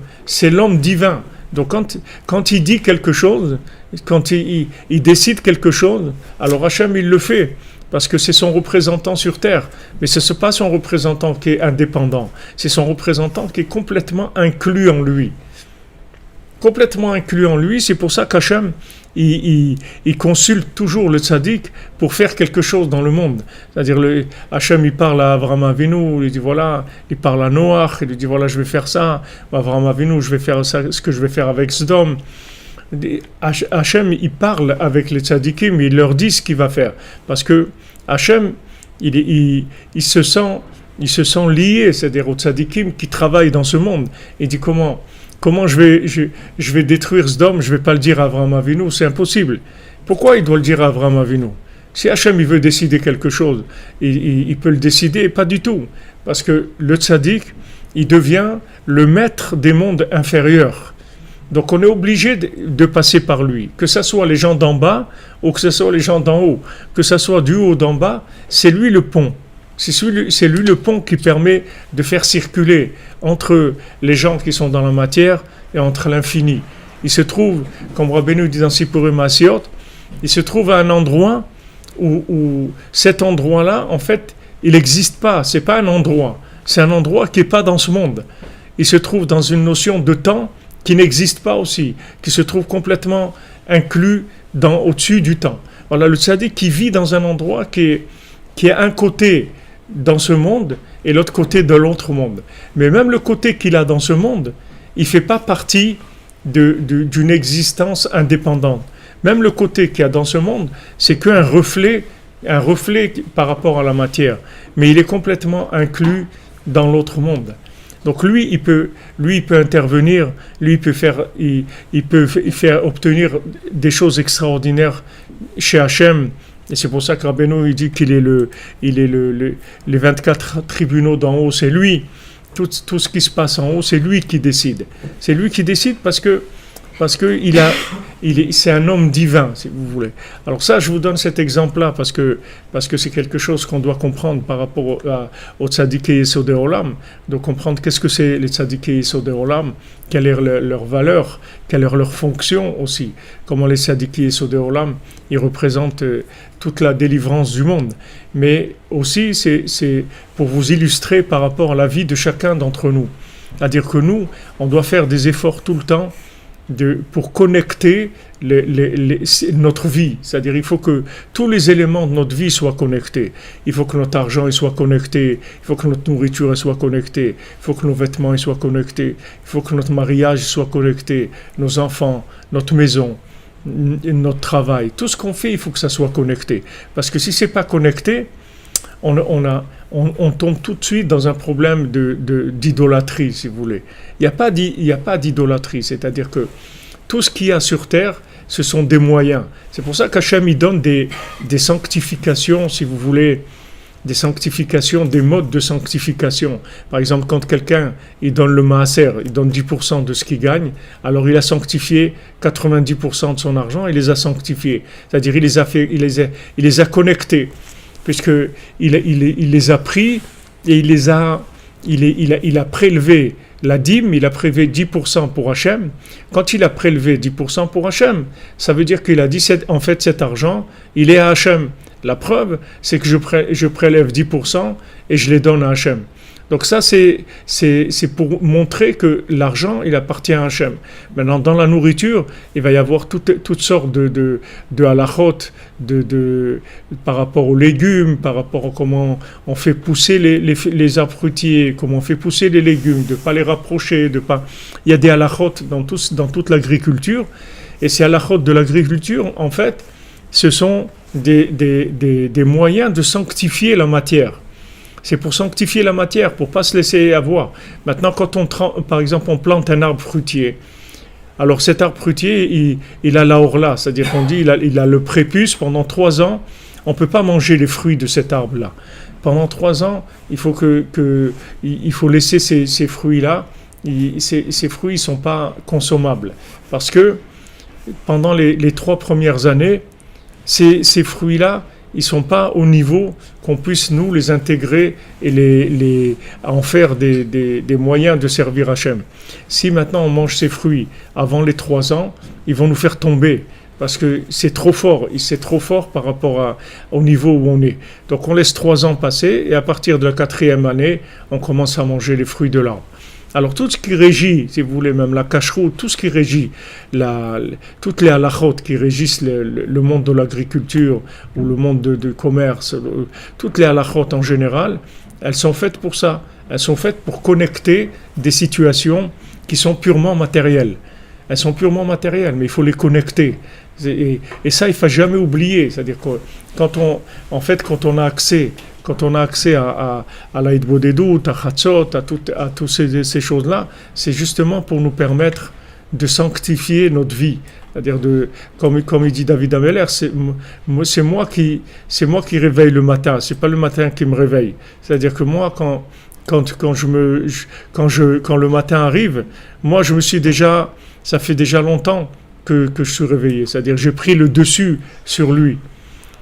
divin. Donc quand il dit quelque chose, quand il décide quelque chose, alors Hachem il le fait, parce que c'est son représentant sur terre. Mais ce n'est pas son représentant qui est indépendant, c'est son représentant qui est complètement inclus en lui. Complètement inclus en lui, c'est pour ça qu'Hachem il consulte toujours le tzaddik pour faire quelque chose dans le monde. C'est-à-dire Hachem il parle à Avraham Avinu, il lui dit voilà, il parle à Noach, il lui dit voilà je vais faire ça, Avraham Avinu je vais faire ça, ce que je vais faire avec Sodome. Hachem il parle avec les tzaddikim, il leur dit ce qu'il va faire, parce que Hachem il se sent lié, c'est-à-dire aux tzaddikim qui travaillent dans ce monde. Il dit comment je vais détruire Sodome, je ne vais pas le dire à Avraham Avinu, c'est impossible. Pourquoi il doit le dire à Avraham Avinu? Si Hachem il veut décider quelque chose, il peut le décider, pas du tout. Parce que le tzaddik, il devient le maître des mondes inférieurs. Donc on est obligé de passer par lui. Que ce soit les gens d'en bas ou que ce soit les gens d'en haut. Que ce soit du haut ou d'en bas, c'est lui le pont. C'est lui le pont qui permet de faire circuler entre les gens qui sont dans la matière et entre l'infini. Il se trouve, comme Rabbeinu dit dans Sipurim Asiot, il se trouve à un endroit où cet endroit-là, en fait, il n'existe pas. C'est pas un endroit. C'est un endroit qui n'est pas dans ce monde. Il se trouve dans une notion de temps qui n'existe pas aussi, qui se trouve complètement inclus au-dessus du temps. Voilà, le tzaddik qui vit dans un endroit qui est un côté dans ce monde et l'autre côté de l'autre monde. Mais même le côté qu'il a dans ce monde, il ne fait pas partie d'une existence indépendante. Même le côté qu'il y a dans ce monde, c'est qu'un reflet, par rapport à la matière. Mais il est complètement inclus dans l'autre monde. Donc lui, il peut intervenir, lui, il peut faire obtenir des choses extraordinaires chez Hachem. Et c'est pour ça que Rabbeinu, il dit qu'il est les 24 tribunaux d'en haut, c'est lui. Tout ce qui se passe en haut, c'est lui qui décide. C'est lui qui décide parce que c'est un homme divin, si vous voulez. Alors ça, je vous donne cet exemple-là parce que c'est quelque chose qu'on doit comprendre par rapport aux tzadikei Yesodei Olam, de comprendre qu'est-ce que c'est les tzadikei Yesodei Olam, quelle est leur valeur, quelle est leur fonction aussi, comment les tzadikei Yesodei Olam, ils représentent toute la délivrance du monde. Mais aussi, c'est pour vous illustrer par rapport à la vie de chacun d'entre nous. C'est-à-dire que nous, on doit faire des efforts tout le temps pour connecter notre vie. C'est-à-dire il faut que tous les éléments de notre vie soient connectés. Il faut que notre argent soit connecté, il faut que notre nourriture soit connectée, il faut que nos vêtements soient connectés, il faut que notre mariage soit connecté, nos enfants, notre maison, notre travail. Tout ce qu'on fait, il faut que ça soit connecté. Parce que si c'est pas connecté, on tombe tout de suite dans un problème d'idolâtrie, si vous voulez. Il n'y a pas d'idolâtrie, c'est-à-dire que tout ce qu'il y a sur terre, ce sont des moyens. C'est pour ça qu'Hachem, il donne des sanctifications, si vous voulez, des sanctifications, des modes de sanctification. Par exemple, quand quelqu'un, il donne le maaser, il donne 10% de ce qu'il gagne, alors il a sanctifié 90% de son argent, il les a sanctifiés. C'est-à-dire, il les a connectés. Puisqu'il les a pris et il a prélevé la dîme, il a prélevé 10% pour Hachem. Quand il a prélevé 10% pour Hachem, ça veut dire qu'il a dit, en fait, cet argent, il est à Hachem. La preuve, c'est que je prélève 10% et je les donne à Hachem. Donc ça, c'est pour montrer que l'argent, il appartient à Hachem. Maintenant, dans la nourriture, il va y avoir toutes sortes de halachot, par rapport aux légumes, par rapport à comment on fait pousser les arbres fruitiers, comment on fait pousser les légumes, de ne pas les rapprocher, Il y a des halachot dans toute l'agriculture, et ces halachot de l'agriculture, en fait, ce sont des moyens de sanctifier la matière. C'est pour sanctifier la matière, pour ne pas se laisser avoir. Maintenant, quand par exemple, on plante un arbre fruitier, alors cet arbre fruitier, il a la orla, c'est-à-dire qu'on dit il a le prépuce pendant 3 ans, on ne peut pas manger les fruits de cet arbre-là. Pendant 3 ans, il faut laisser ces fruits-là, ces fruits ne sont pas consommables. Parce que pendant les 3 premières années, ces fruits-là, ils ne sont pas au niveau qu'on puisse nous les intégrer et en faire des moyens de servir Hachem. Si maintenant on mange ces fruits avant les 3 ans, ils vont nous faire tomber parce que c'est trop fort par rapport au niveau où on est. Donc on laisse 3 ans passer et à partir de la 4e année, on commence à manger les fruits de l'arbre. Alors tout ce qui régit, si vous voulez, même la kashrut, tout ce qui régit, toutes les halachot qui régissent le monde de l'agriculture ou le monde du commerce, toutes les halachot en général, elles sont faites pour ça. Elles sont faites pour connecter des situations qui sont purement matérielles. Elles sont purement matérielles, mais il faut les connecter. Et ça, il ne faut jamais oublier. C'est-à-dire que quand on a accès à la Hitbodedut, à Chatzot, à toutes ces choses-là, c'est justement pour nous permettre de sanctifier notre vie. C'est-à-dire, comme il dit David Ameller, c'est moi qui réveille le matin, c'est pas le matin qui me réveille. C'est-à-dire que moi, quand le matin arrive, moi je me suis déjà, Ça fait déjà longtemps que je suis réveillé. C'est-à-dire j'ai pris le dessus sur lui.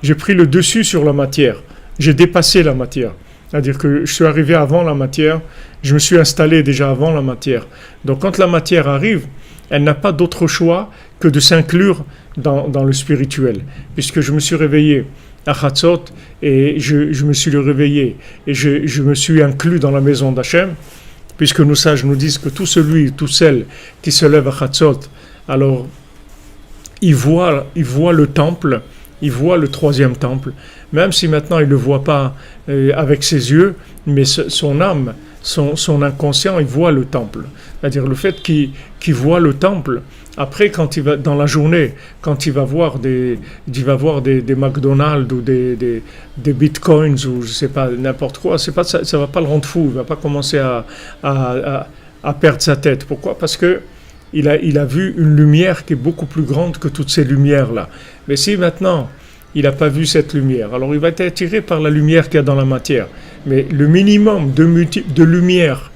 J'ai pris le dessus sur la matière. J'ai dépassé la matière. C'est-à-dire que je suis arrivé avant la matière, je me suis installé déjà avant la matière. Donc quand la matière arrive, elle n'a pas d'autre choix que de s'inclure dans le spirituel. Puisque je me suis réveillé à Chatzot et je me suis réveillé et je me suis inclus dans la maison d'Hachem, puisque nos sages nous disent que tout celle qui se lève à Chatzot, alors il voit le temple, il voit le troisième temple, même si maintenant il ne le voit pas avec ses yeux, mais son âme, son inconscient, il voit le temple. C'est-à-dire le fait qu'il voit le temple, après quand il va dans la journée, quand il va voir des McDonald's ou des bitcoins ou je sais pas, n'importe quoi, c'est pas, ça va pas le rendre fou, il va pas commencer à perdre sa tête. Pourquoi? Parce que il a vu une lumière qui est beaucoup plus grande que toutes ces lumières-là. Mais si maintenant il n'a pas vu cette lumière, alors il va être attiré par la lumière qu'il y a dans la matière. Mais le minimum de lumière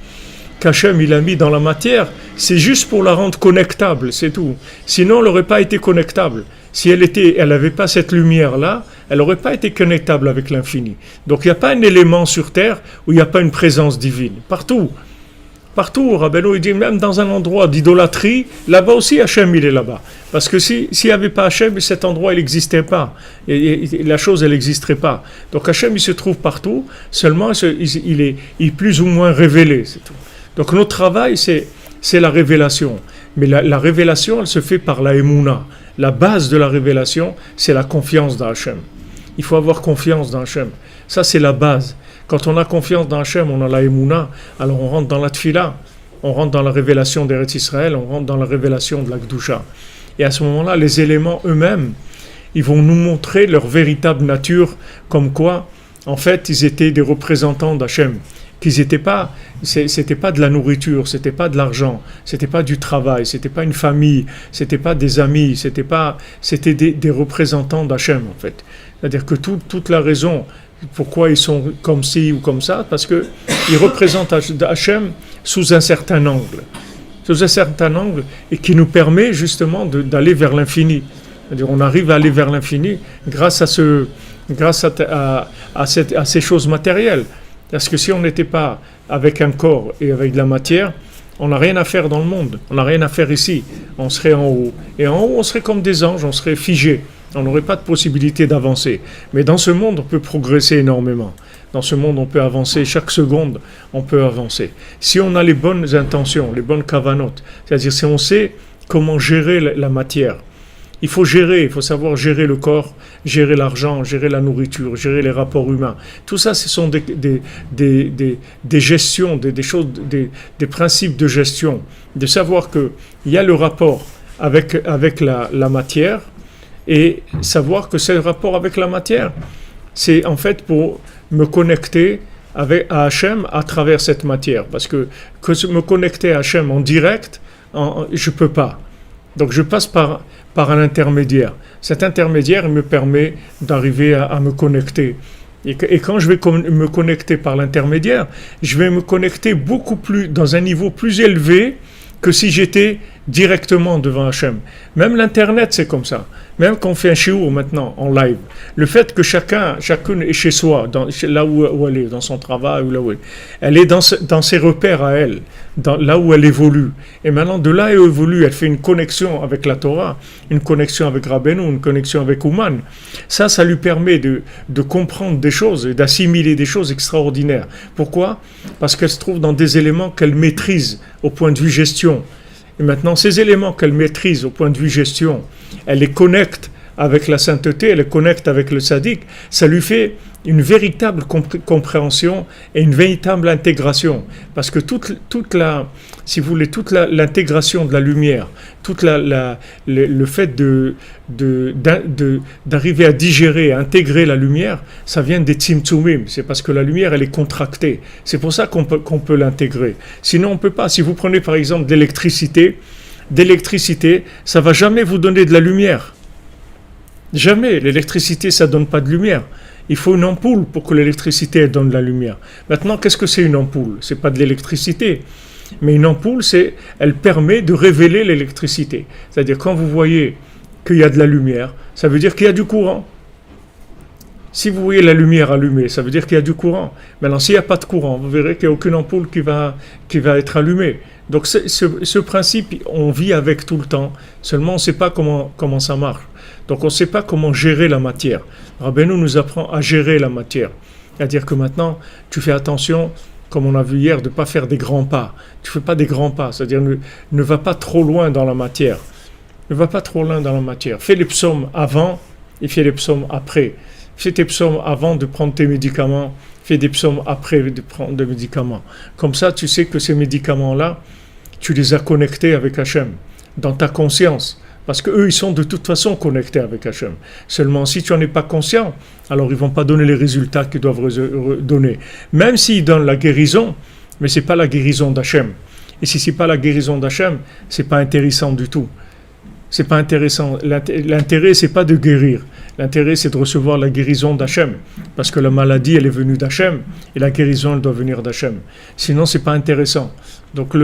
qu'Hachem il a mis dans la matière, c'est juste pour la rendre connectable, c'est tout. Sinon, elle n'aurait pas été connectable. Si elle n'avait pas cette lumière-là, elle n'aurait pas été connectable avec l'infini. Donc il n'y a pas un élément sur Terre où il n'y a pas une présence divine. Partout, Rabbeinu, il dit, même dans un endroit d'idolâtrie, là-bas aussi Hachem, il est là-bas. Parce que s'il n'y avait pas Hachem, cet endroit, il n'existait pas. Et la chose, elle n'existerait pas. Donc Hachem, il se trouve partout, seulement il est plus ou moins révélé, c'est tout. Donc notre travail, c'est la révélation. Mais la révélation, elle se fait par la Emouna. La base de la révélation, c'est la confiance dans Hachem. Il faut avoir confiance dans Hachem. Ça, c'est la base. Quand on a confiance dans Hachem, on a la Emouna, alors on rentre dans la Tfila, on rentre dans la révélation d'Eretz Israël, on rentre dans la révélation de la Kedusha. Et à ce moment-là, les éléments eux-mêmes, ils vont nous montrer leur véritable nature, comme quoi, en fait, ils étaient des représentants d'Hachem. C'était pas de la nourriture, c'était pas de l'argent, c'était pas du travail, c'était pas une famille, c'était pas des amis, c'était des représentants d'Hachem, en fait. C'est-à-dire que toute la raison pourquoi ils sont comme ci ou comme ça, parce qu'ils représentent Hachem sous un certain angle. Et qui nous permet justement d'aller vers l'infini. C'est-à-dire on arrive à aller vers l'infini grâce à ces choses matérielles. Parce que si on n'était pas avec un corps et avec de la matière, on n'a rien à faire dans le monde, on n'a rien à faire ici. On serait en haut. Et en haut, on serait comme des anges, on serait figé. On n'aurait pas de possibilité d'avancer. Mais dans ce monde, on peut progresser énormément. Dans ce monde, on peut avancer. Chaque seconde, on peut avancer. Si on a les bonnes intentions, les bonnes kavanotes, c'est-à-dire si on sait comment gérer la matière, il faut savoir gérer le corps, gérer l'argent, gérer la nourriture, gérer les rapports humains. Tout ça, ce sont des gestions, des choses, des principes de gestion. De savoir qu'il y a le rapport avec la matière, et savoir que ce rapport avec la matière, c'est en fait pour me connecter à Hachem à travers cette matière. Parce que me connecter à Hachem en direct, je ne peux pas. Donc je passe par un intermédiaire. Cet intermédiaire me permet d'arriver à me connecter. Et quand je vais me connecter par l'intermédiaire, je vais me connecter beaucoup plus, dans un niveau plus élevé que si j'étais directement devant Hachem. Même l'Internet, c'est comme ça. Même quand on fait un shiur maintenant, en live, le fait que chacune est chez soi, là où elle est, dans son travail, ou là où elle est dans ses repères à elle, là où elle évolue. Et maintenant, de là où elle évolue, elle fait une connexion avec la Torah, une connexion avec Rabbeinu, une connexion avec Ouman. Ça lui permet de comprendre des choses et d'assimiler des choses extraordinaires. Pourquoi? Parce qu'elle se trouve dans des éléments qu'elle maîtrise au point de vue gestion. Et maintenant, ces éléments qu'elle maîtrise au point de vue gestion, elle les connecte avec la sainteté, elle les connecte avec le sadique, ça lui fait une véritable compréhension et une véritable intégration. Parce que toute l'intégration de la lumière, le fait d'arriver à digérer, à intégrer la lumière, ça vient des tzimtzumim. C'est parce que la lumière, elle est contractée. C'est pour ça qu'on peut l'intégrer. Sinon, on ne peut pas. Si vous prenez par exemple d'électricité, ça ne va jamais vous donner de la lumière. Jamais. L'électricité, ça ne donne pas de lumière. Il faut une ampoule pour que l'électricité donne de la lumière. Maintenant, qu'est-ce que c'est une ampoule? Ce n'est pas de l'électricité. Mais une ampoule, elle permet de révéler l'électricité. C'est-à-dire, quand vous voyez qu'il y a de la lumière, ça veut dire qu'il y a du courant. Si vous voyez la lumière allumée, ça veut dire qu'il y a du courant. Maintenant, s'il n'y a pas de courant, vous verrez qu'il n'y a aucune ampoule qui va être allumée. Donc, ce principe, on vit avec tout le temps. Seulement, on ne sait pas comment ça marche. Donc, on ne sait pas comment gérer la matière. Rabbeinu nous apprend à gérer la matière. C'est-à-dire que maintenant, tu fais attention, comme on a vu hier, de ne pas faire des grands pas. Tu ne fais pas des grands pas. C'est-à-dire, ne va pas trop loin dans la matière. Ne va pas trop loin dans la matière. Fais les psaumes avant et fais les psaumes après. Fais tes psaumes avant de prendre tes médicaments. Fais des psaumes après de prendre des médicaments. Comme ça, tu sais que ces médicaments-là, tu les as connectés avec Hachem, dans ta conscience. Parce qu'eux, ils sont de toute façon connectés avec Hachem. Seulement, si tu n'en es pas conscient, alors ils ne vont pas donner les résultats qu'ils doivent donner. Même s'ils donnent la guérison, mais ce n'est pas la guérison d'Hachem. Et si ce n'est pas la guérison d'Hachem, ce n'est pas intéressant du tout. C'est pas intéressant. L'intérêt, c'est pas de guérir. L'intérêt, c'est de recevoir la guérison d'Hachem. Parce que la maladie, elle est venue d'Hachem. Et la guérison, elle doit venir d'Hachem. Sinon, c'est pas intéressant. Donc,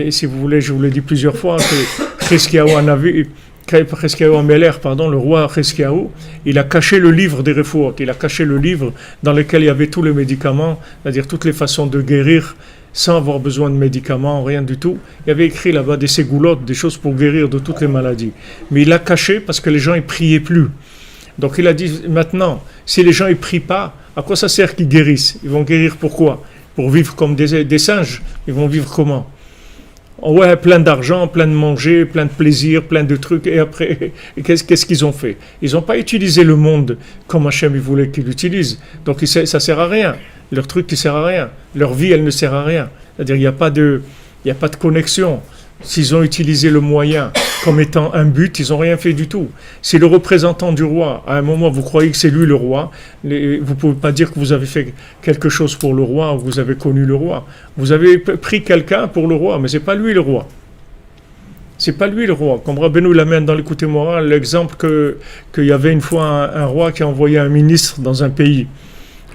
si vous voulez, je vous l'ai dit plusieurs fois, que Cheskiaou Ameler, le roi Cheskiaou, il a caché le livre des Refouot. Il a caché le livre dans lequel il y avait tous les médicaments, c'est-à-dire toutes les façons de guérir, sans avoir besoin de médicaments, rien du tout. Il avait écrit là-bas des ségoulottes, des choses pour guérir de toutes les maladies. Mais il l'a caché parce que les gens ne priaient plus. Donc il a dit, maintenant, si les gens ne prient pas, à quoi ça sert qu'ils guérissent? Ils vont guérir pourquoi? Pour vivre comme des singes? Ils vont vivre comment? Ouais, plein d'argent, plein de manger, plein de plaisir, plein de trucs. Et après, qu'est-ce qu'ils ont fait? Ils n'ont pas utilisé le monde comme Hachem voulait qu'ils l'utilisent. Donc ça ne sert à rien. Leur truc ne sert à rien. Leur vie, elle ne sert à rien. C'est-à-dire, il n'y a pas de connexion. S'ils ont utilisé le moyen comme étant un but, ils n'ont rien fait du tout. Si le représentant du roi, à un moment, vous croyez que c'est lui le roi, vous ne pouvez pas dire que vous avez fait quelque chose pour le roi ou que vous avez connu le roi. Vous avez pris quelqu'un pour le roi, mais ce n'est pas lui le roi. C'est pas lui le roi. Comme Rabbeinu l'amène dans l'écoute moral, l'exemple qu'il y avait une fois un roi qui a envoyé un ministre dans un pays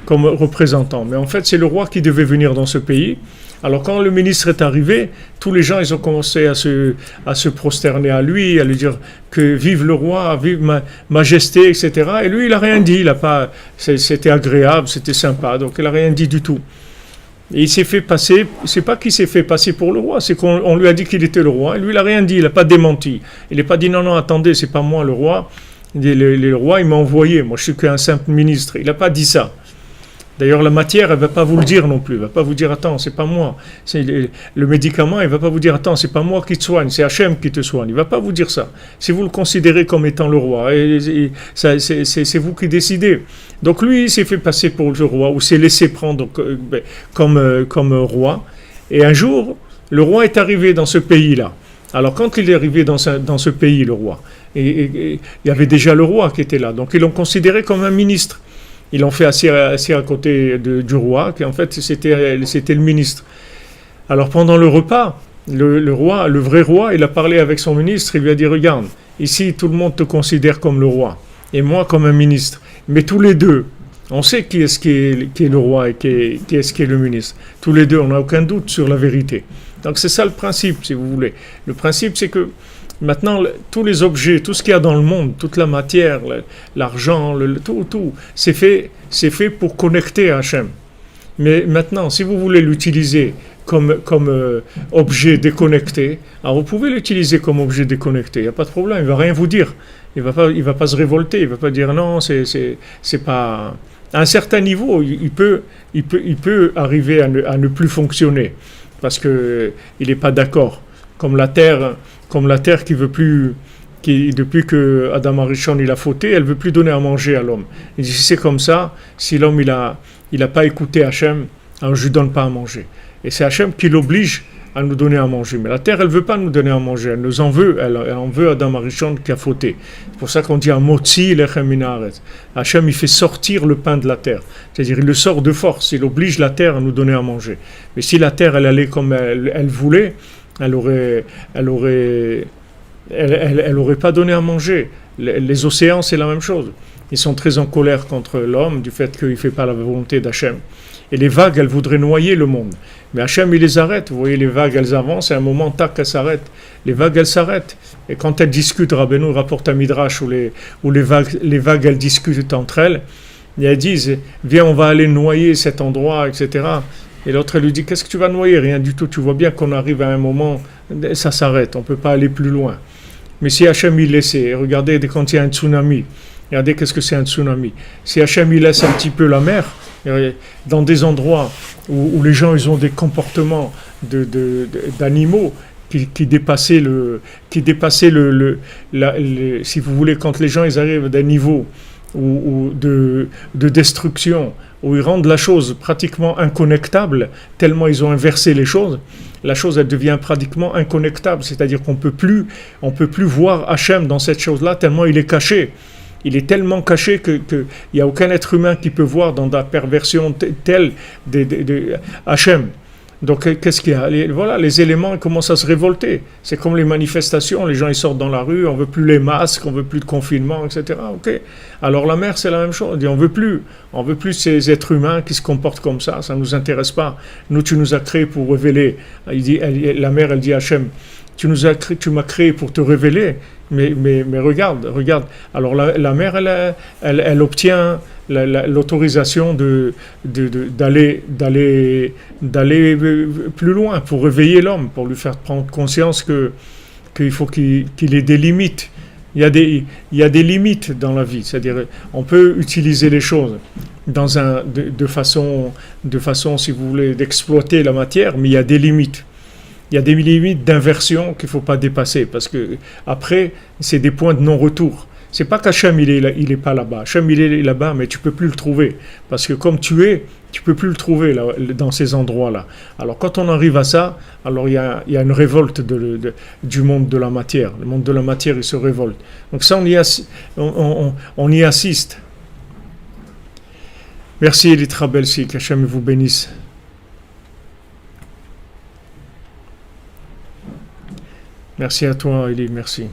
comme représentant. Mais en fait, c'est le roi qui devait venir dans ce pays. Alors quand le ministre est arrivé, tous les gens ils ont commencé à se prosterner à lui, à lui dire que vive le roi, vive majesté, etc. Et lui, il n'a rien dit. C'était agréable, c'était sympa. Donc il n'a rien dit du tout. Et il s'est fait passer, c'est pas qu'il s'est fait passer pour le roi, c'est qu'on lui a dit qu'il était le roi. Et lui, il n'a rien dit, il n'a pas démenti. Il n'a pas dit non, attendez, c'est pas moi le roi. Le roi, il m'a envoyé. Moi, je suis qu'un simple ministre. Il n'a pas dit ça. D'ailleurs, la matière, elle ne va pas vous le dire non plus. Elle ne va pas vous dire, attends, c'est pas moi. Le médicament, il ne va pas vous dire, attends, c'est pas moi qui te soigne, c'est Hachem qui te soigne. Il ne va pas vous dire ça. Si vous le considérez comme étant le roi, c'est vous qui décidez. Donc lui, il s'est fait passer pour le roi, ou s'est laissé prendre comme roi. Et un jour, le roi est arrivé dans ce pays-là. Alors quand il est arrivé dans ce pays, le roi, et il y avait déjà le roi qui était là. Donc ils l'ont considéré comme un ministre. Ils l'ont fait assis à côté du roi, qui en fait c'était le ministre. Alors pendant le repas, le vrai roi, il a parlé avec son ministre, il lui a dit, regarde, ici tout le monde te considère comme le roi, et moi comme un ministre. Mais tous les deux, on sait qui est le roi et qui est le ministre. Tous les deux, on n'a aucun doute sur la vérité. Donc c'est ça le principe, si vous voulez. Le principe, c'est que maintenant, tous les objets, tout ce qu'il y a dans le monde, toute la matière, l'argent, tout, c'est fait pour connecter à Hachem. Mais maintenant, si vous voulez l'utiliser comme objet déconnecté, alors vous pouvez l'utiliser comme objet déconnecté, il n'y a pas de problème, il ne va rien vous dire. Il va pas se révolter, il ne va pas dire non, c'est pas... À un certain niveau, il peut arriver à ne plus fonctionner, parce qu'il n'est pas d'accord. Comme la terre qui veut plus, depuis que Adam Arishon il a fauté, elle veut plus donner à manger à l'homme. Il dit si c'est comme ça, si l'homme il a pas écouté Hachem, alors je lui donne pas à manger. Et c'est Hachem qui l'oblige à nous donner à manger. Mais la terre, elle veut pas nous donner à manger, elle nous en veut, elle en veut Adam Arishon qui a fauté. C'est pour ça qu'on dit Motzi lechem min haaretz. Hachem il fait sortir le pain de la terre, c'est-à-dire il le sort de force, il oblige la terre à nous donner à manger. Mais si la terre elle allait comme elle voulait, elle aurait elle n'aurait pas donné à manger. Les océans, c'est la même chose. Ils sont très en colère contre l'homme du fait qu'il ne fait pas la volonté d'Hachem. Et les vagues, elles voudraient noyer le monde. Mais Hachem, il les arrête. Vous voyez, les vagues, elles avancent, et à un moment, tac, elles s'arrêtent. Les vagues, elles s'arrêtent. Et quand elles discutent, Rabbeinu rapporte un midrash où les vagues, elles discutent entre elles, et elles disent, viens, on va aller noyer cet endroit, etc. Et l'autre, elle lui dit, qu'est-ce que tu vas noyer? Rien du tout. Tu vois bien qu'on arrive à un moment, ça s'arrête. On ne peut pas aller plus loin. Mais si Hachem, il laissait, regardez quand il y a un tsunami, regardez qu'est-ce que c'est un tsunami. Si Hachem, il laisse un petit peu la mer, dans des endroits où les gens ils ont des comportements d'animaux qui dépassaient si vous voulez, quand les gens ils arrivent à des niveaux de destruction, où ils rendent la chose pratiquement inconnectable, tellement ils ont inversé les choses, la chose elle devient pratiquement inconnectable, c'est-à-dire qu'on peut plus voir Hachem dans cette chose-là, tellement il est caché. Il est tellement caché qu'il n'y a aucun être humain qui peut voir dans la perversion telle de Hachem. Donc, qu'est-ce qu'il y a? Les éléments ils commencent à se révolter. C'est comme les manifestations, les gens ils sortent dans la rue, on ne veut plus les masques, on ne veut plus de confinement, etc. Ok. Alors la mer, c'est la même chose. On dit, on veut plus ces êtres humains qui se comportent comme ça ne nous intéresse pas. Nous, tu nous as créés pour révéler. La mer, elle dit à Hachem, tu m'as créé pour te révéler, mais regarde. Alors la mère, elle obtient l'autorisation d'aller plus loin pour réveiller l'homme, pour lui faire prendre conscience qu'il faut qu'il ait des limites. Il y a des limites dans la vie, c'est-à-dire on peut utiliser les choses de façon, si vous voulez, d'exploiter la matière, mais il y a des limites. Il y a des limites d'inversion qu'il ne faut pas dépasser, parce que après, c'est des points de non-retour. C'est pas qu'Hachem, il est pas là-bas. Hachem, il est là-bas, mais tu peux plus le trouver. Parce que comme tu peux plus le trouver là, dans ces endroits-là. Alors quand on arrive à ça, alors il y a une révolte du monde de la matière. Le monde de la matière, il se révolte. Donc ça, on y assiste. Merci, Elitra Belsi, qu'Hachem vous bénisse. Merci à toi, Elie, merci.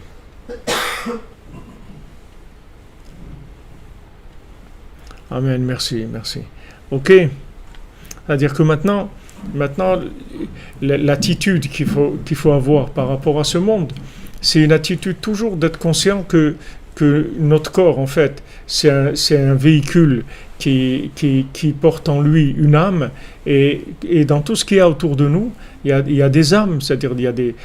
Amen, merci. Ok. C'est-à-dire que maintenant, l'attitude qu'il faut avoir par rapport à ce monde, c'est une attitude toujours d'être conscient que notre corps, en fait, c'est un véhicule qui porte en lui une âme, et dans tout ce qu'il y a autour de nous, il y a des âmes, c'est-à-dire il y a des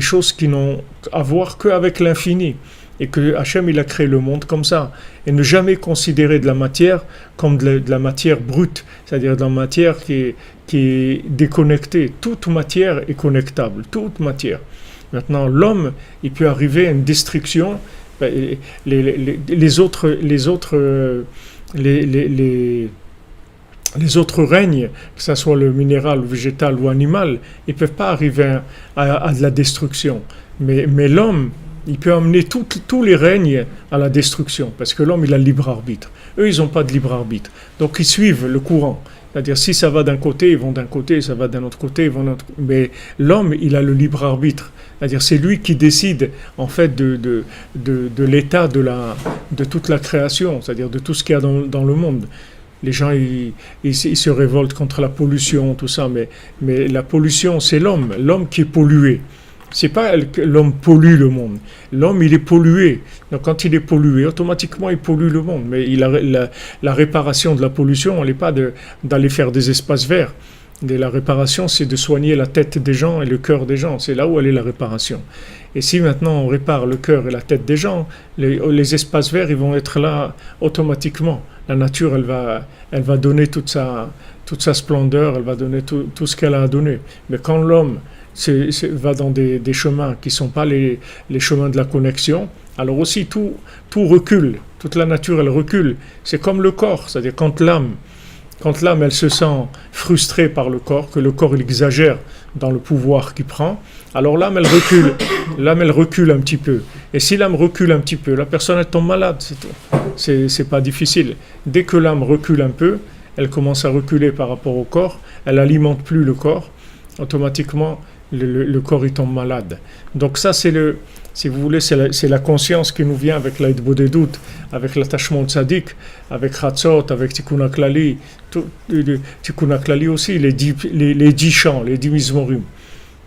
choses qui n'ont à voir qu'avec l'infini, et que Hachem il a créé le monde comme ça, et ne jamais considérer de la matière comme de la matière brute, c'est-à-dire de la matière qui est déconnectée. Toute matière est connectable, toute matière. Maintenant, l'homme, il peut arriver à une destruction. Les autres règnes, que ce soit le minéral, le végétal ou animal, ils ne peuvent pas arriver à de la destruction. Mais l'homme, il peut amener tous les règnes à la destruction, parce que l'homme, il a le libre arbitre. Eux, ils n'ont pas de libre arbitre. Donc, ils suivent le courant. C'est-à-dire, si ça va d'un côté, ils vont d'un côté, ça va d'un autre côté, ils vont d'un autre côté. Mais l'homme, il a le libre arbitre. C'est-à-dire, c'est lui qui décide, en fait, de l'état de toute la création, c'est-à-dire de tout ce qu'il y a dans le monde. Les gens, ils se révoltent contre la pollution, tout ça, mais la pollution, c'est l'homme qui est pollué. C'est pas que l'homme pollue le monde. L'homme, il est pollué. Donc, quand il est pollué, automatiquement, il pollue le monde. Mais la réparation de la pollution, elle n'est pas d'aller faire des espaces verts. La réparation, c'est de soigner la tête des gens et le cœur des gens. C'est là où elle est la réparation. Et si maintenant on répare le cœur et la tête des gens, les espaces verts, ils vont être là automatiquement. La nature, elle va donner toute sa splendeur, elle va donner tout ce qu'elle a à donner. Mais quand l'homme va dans des chemins qui ne sont pas les chemins de la connexion, alors aussi tout recule, toute la nature elle recule. C'est comme le corps, c'est-à-dire quand l'âme elle se sent frustrée par le corps, que le corps il exagère dans le pouvoir qu'il prend, alors l'âme elle recule un petit peu. Et si l'âme recule un petit peu, la personne elle tombe malade, c'est tout. C'est pas difficile. Dès que l'âme recule un peu, elle commence à reculer par rapport au corps, elle alimente plus le corps, automatiquement le corps il tombe malade. Donc ça c'est Si vous voulez, c'est la conscience qui nous vient avec l'Aïdbodedut, avec l'attachement tzaddik, avec Chatzot, avec Tikkun HaKlali, Tikkun HaKlali aussi, les 10 chants, les 10 mizmorim,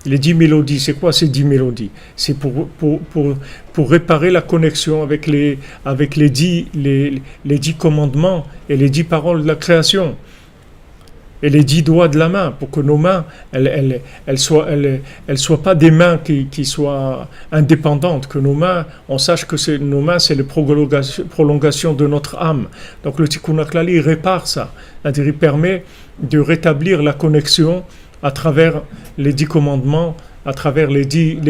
les 10 mélodies. C'est quoi ces 10 mélodies? C'est pour réparer la connexion avec les 10 commandements et les 10 paroles de la création. Et les 10 doigts de la main, pour que nos mains, elles soient pas des mains qui soient indépendantes, que nos mains, on sache que nos mains, c'est la prolongation de notre âme. Donc le Tikkun HaKlali répare ça, c'est-à-dire il permet de rétablir la connexion à travers les 10 commandements, à travers les 10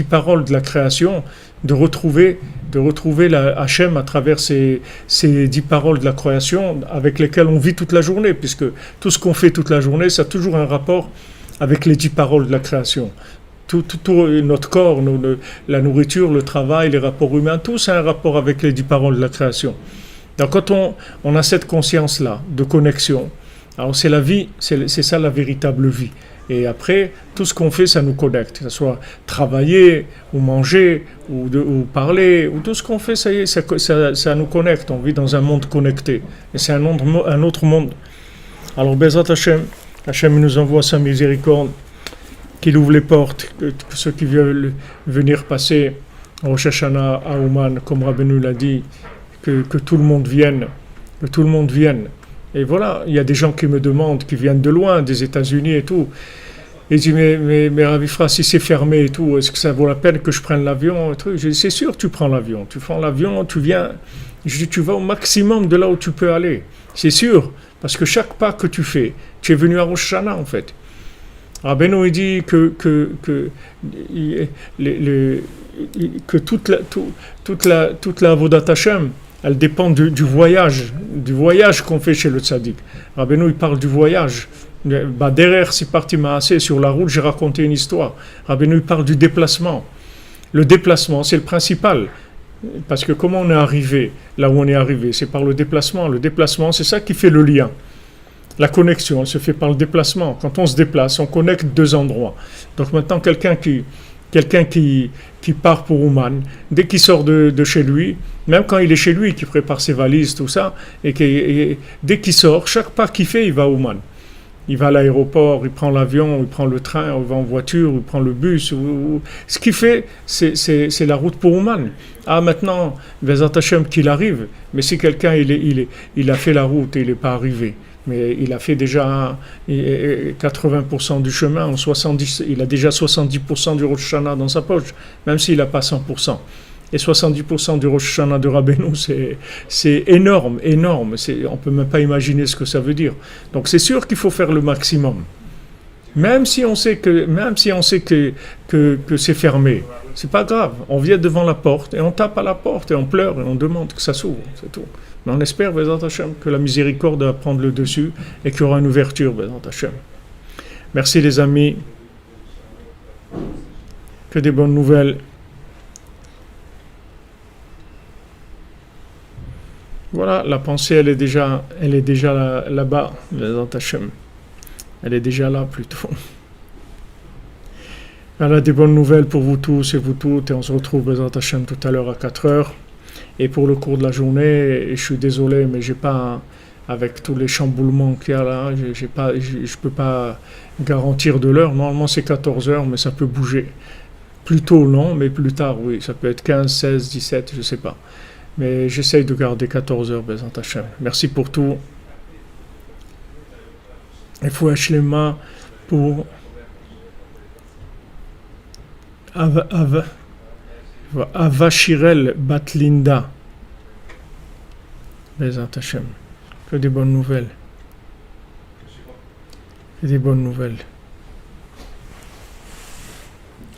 paroles de la création, de retrouver la Hachem à travers ces 10 paroles de la création avec lesquelles on vit toute la journée, puisque tout ce qu'on fait toute la journée, ça a toujours un rapport avec les 10 paroles de la création. Tout notre corps, la nourriture, le travail, les rapports humains, tout ça a un rapport avec les 10 paroles de la création. Donc quand on a cette conscience-là de connexion, alors c'est la vie, c'est ça la véritable vie. Et après, tout ce qu'on fait, ça nous connecte. Que ce soit travailler, ou manger, ou parler, ou tout ce qu'on fait, ça y est, ça nous connecte. On vit dans un monde connecté. Et c'est un autre monde. Alors, Bezrat Hachem nous envoie sa miséricorde, qu'il ouvre les portes, que ceux qui veulent venir passer Rosh Hashanah à Ouman, comme Rabbeinu l'a dit, que tout le monde vienne, Et voilà, il y a des gens qui me demandent, qui viennent de loin, des États-Unis et tout. Et je dis, mais Rav Ifra, si c'est fermé et tout, est-ce que ça vaut la peine que je prenne l'avion? Je dis, c'est sûr, tu prends l'avion. Tu prends l'avion, tu viens. Je dis, tu vas au maximum de là où tu peux aller. C'est sûr, parce que chaque pas que tu fais, tu es venu à Rosh Hashanah, en fait. Rabbeinu, il dit que toute la Avodat Hashem, elle dépend du voyage qu'on fait chez le tzaddik. Rabbeinu, il parle du voyage. Derrière, c'est parti assez sur la route, j'ai raconté une histoire. Rabbeinu, il parle du déplacement. Le déplacement, c'est le principal. Parce que comment on est arrivé là où on est arrivé, c'est par le déplacement. Le déplacement, c'est ça qui fait le lien. La connexion, elle se fait par le déplacement. Quand on se déplace, on connecte deux endroits. Donc maintenant, quelqu'un qui part pour Ouman, dès qu'il sort de chez lui, même quand il est chez lui, qui prépare ses valises, tout ça, et dès qu'il sort, chaque pas qu'il fait, il va à Ouman. Il va à l'aéroport, il prend l'avion, il prend le train, il va en voiture, il prend le bus. Ce qu'il fait, c'est la route pour Ouman. Ah, maintenant, Bezrat Hashem qu'il arrive, mais si quelqu'un il a fait la route et il n'est pas arrivé, mais il a fait déjà 80% du chemin, il a déjà 70% du Rosh Hashanah dans sa poche, même s'il n'a pas 100%. Et 70% du Rosh Hashanah de Rabbeinu, c'est énorme. On ne peut même pas imaginer ce que ça veut dire. Donc c'est sûr qu'il faut faire le maximum. Même si on sait que c'est fermé, c'est pas grave. On vient devant la porte et on tape à la porte et on pleure et on demande que ça s'ouvre, c'est tout. Mais on espère, Bezrat Hashem, que la miséricorde va prendre le dessus et qu'il y aura une ouverture, Bezrat Hashem. Merci les amis. Que des bonnes nouvelles. Voilà, la pensée, elle est déjà là-bas, Bezrat Hashem. Elle est déjà là, plutôt. Voilà, des bonnes nouvelles pour vous tous et vous toutes. Et on se retrouve, Bezrat Hashem, tout à l'heure à 4h. Et pour le cours de la journée, je suis désolé, mais j'ai pas, avec tous les chamboulements qu'il y a là, je peux pas garantir de l'heure. Normalement, c'est 14h, mais ça peut bouger. Plus tôt, non, mais plus tard, oui. Ça peut être 15, 16, 17, je sais pas. Mais j'essaye de garder 14h, Bezrat Hashem. Merci pour tout. Il faut acheter les mains pour Ava Shirel Batlinda. Bezrat Hashem. Que des bonnes nouvelles. Que des bonnes nouvelles.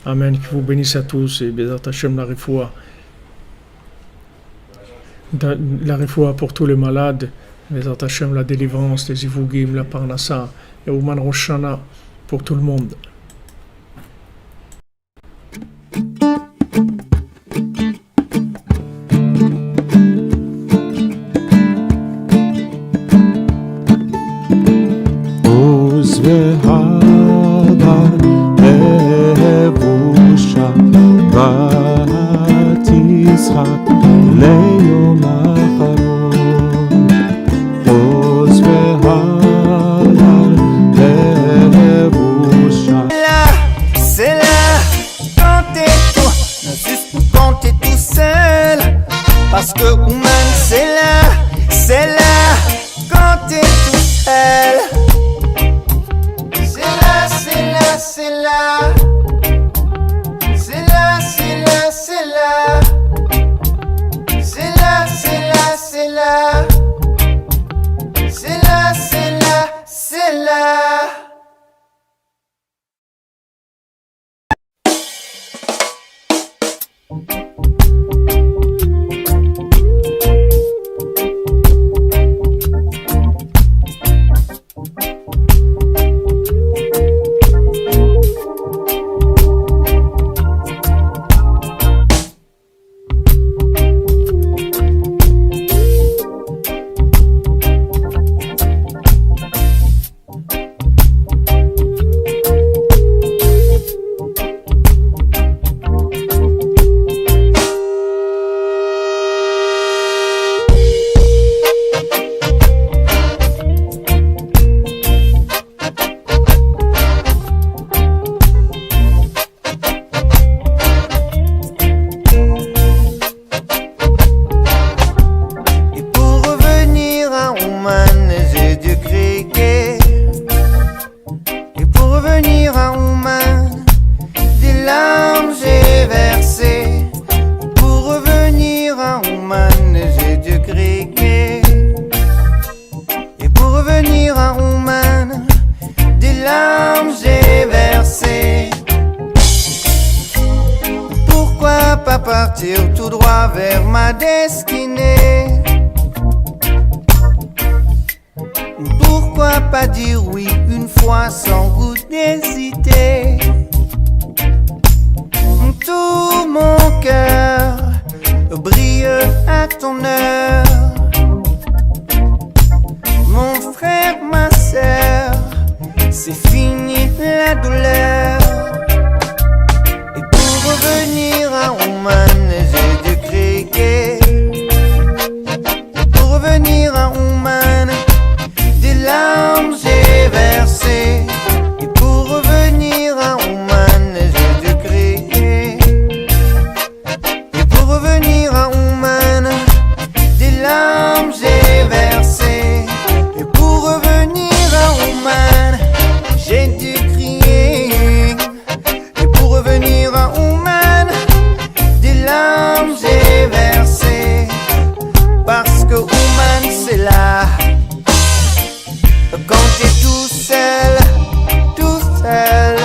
Amen. Que vous bénisse à tous et Bezrat Hashem la refoua. La refoua pour tous les malades. Bezrat Hashem la délivrance, les Ivugim, la Parnassa et Ouman Rosh Hashanah pour tout le monde. יצחק ליום האחרון, עוז והלל לבושה. C'est là, quand t'es tout, juste quand t'es tout seul. Parce que woman, c'est là, quand t'es tout seul. C'est là, c'est là, c'est là. C'est là, c'est là, c'est là. C'est là, c'est là, c'est là. C'est là, c'est là, c'est là. Partir tout droit vers ma destinée. Pourquoi pas dire oui une fois sans goût d'hésiter? Tout mon cœur brille à ton heure. Mon frère, ma sœur, c'est fini la douleur. Et pour revenir à Ouman, j'ai dû crier. Pour revenir à Ouman, des larmes j'ai versé. Et pour revenir à Ouman, j'ai dû crier. Et pour revenir à Ouman, des larmes j'ai versé. Et pour revenir à Ouman, j'ai dû crier. Et pour revenir à Ouman, des larmes j'ai versé. Parce que Ouman c'est là. Quand t'es tout seul, tout seul.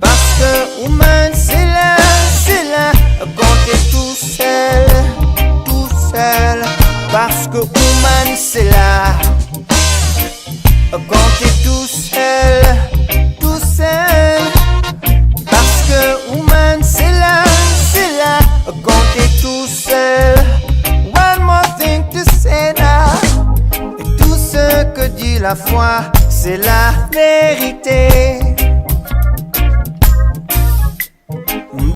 Parce que Ouman c'est là, c'est là. Quand t'es tout seul, tout seul. Parce que Ouman c'est là. Quand t'es tout seul, tout seul. Parce que Ouman c'est là, c'est là. Quand t'es tout seul. One more thing to say now. Et tout ce que dit la foi, c'est la vérité.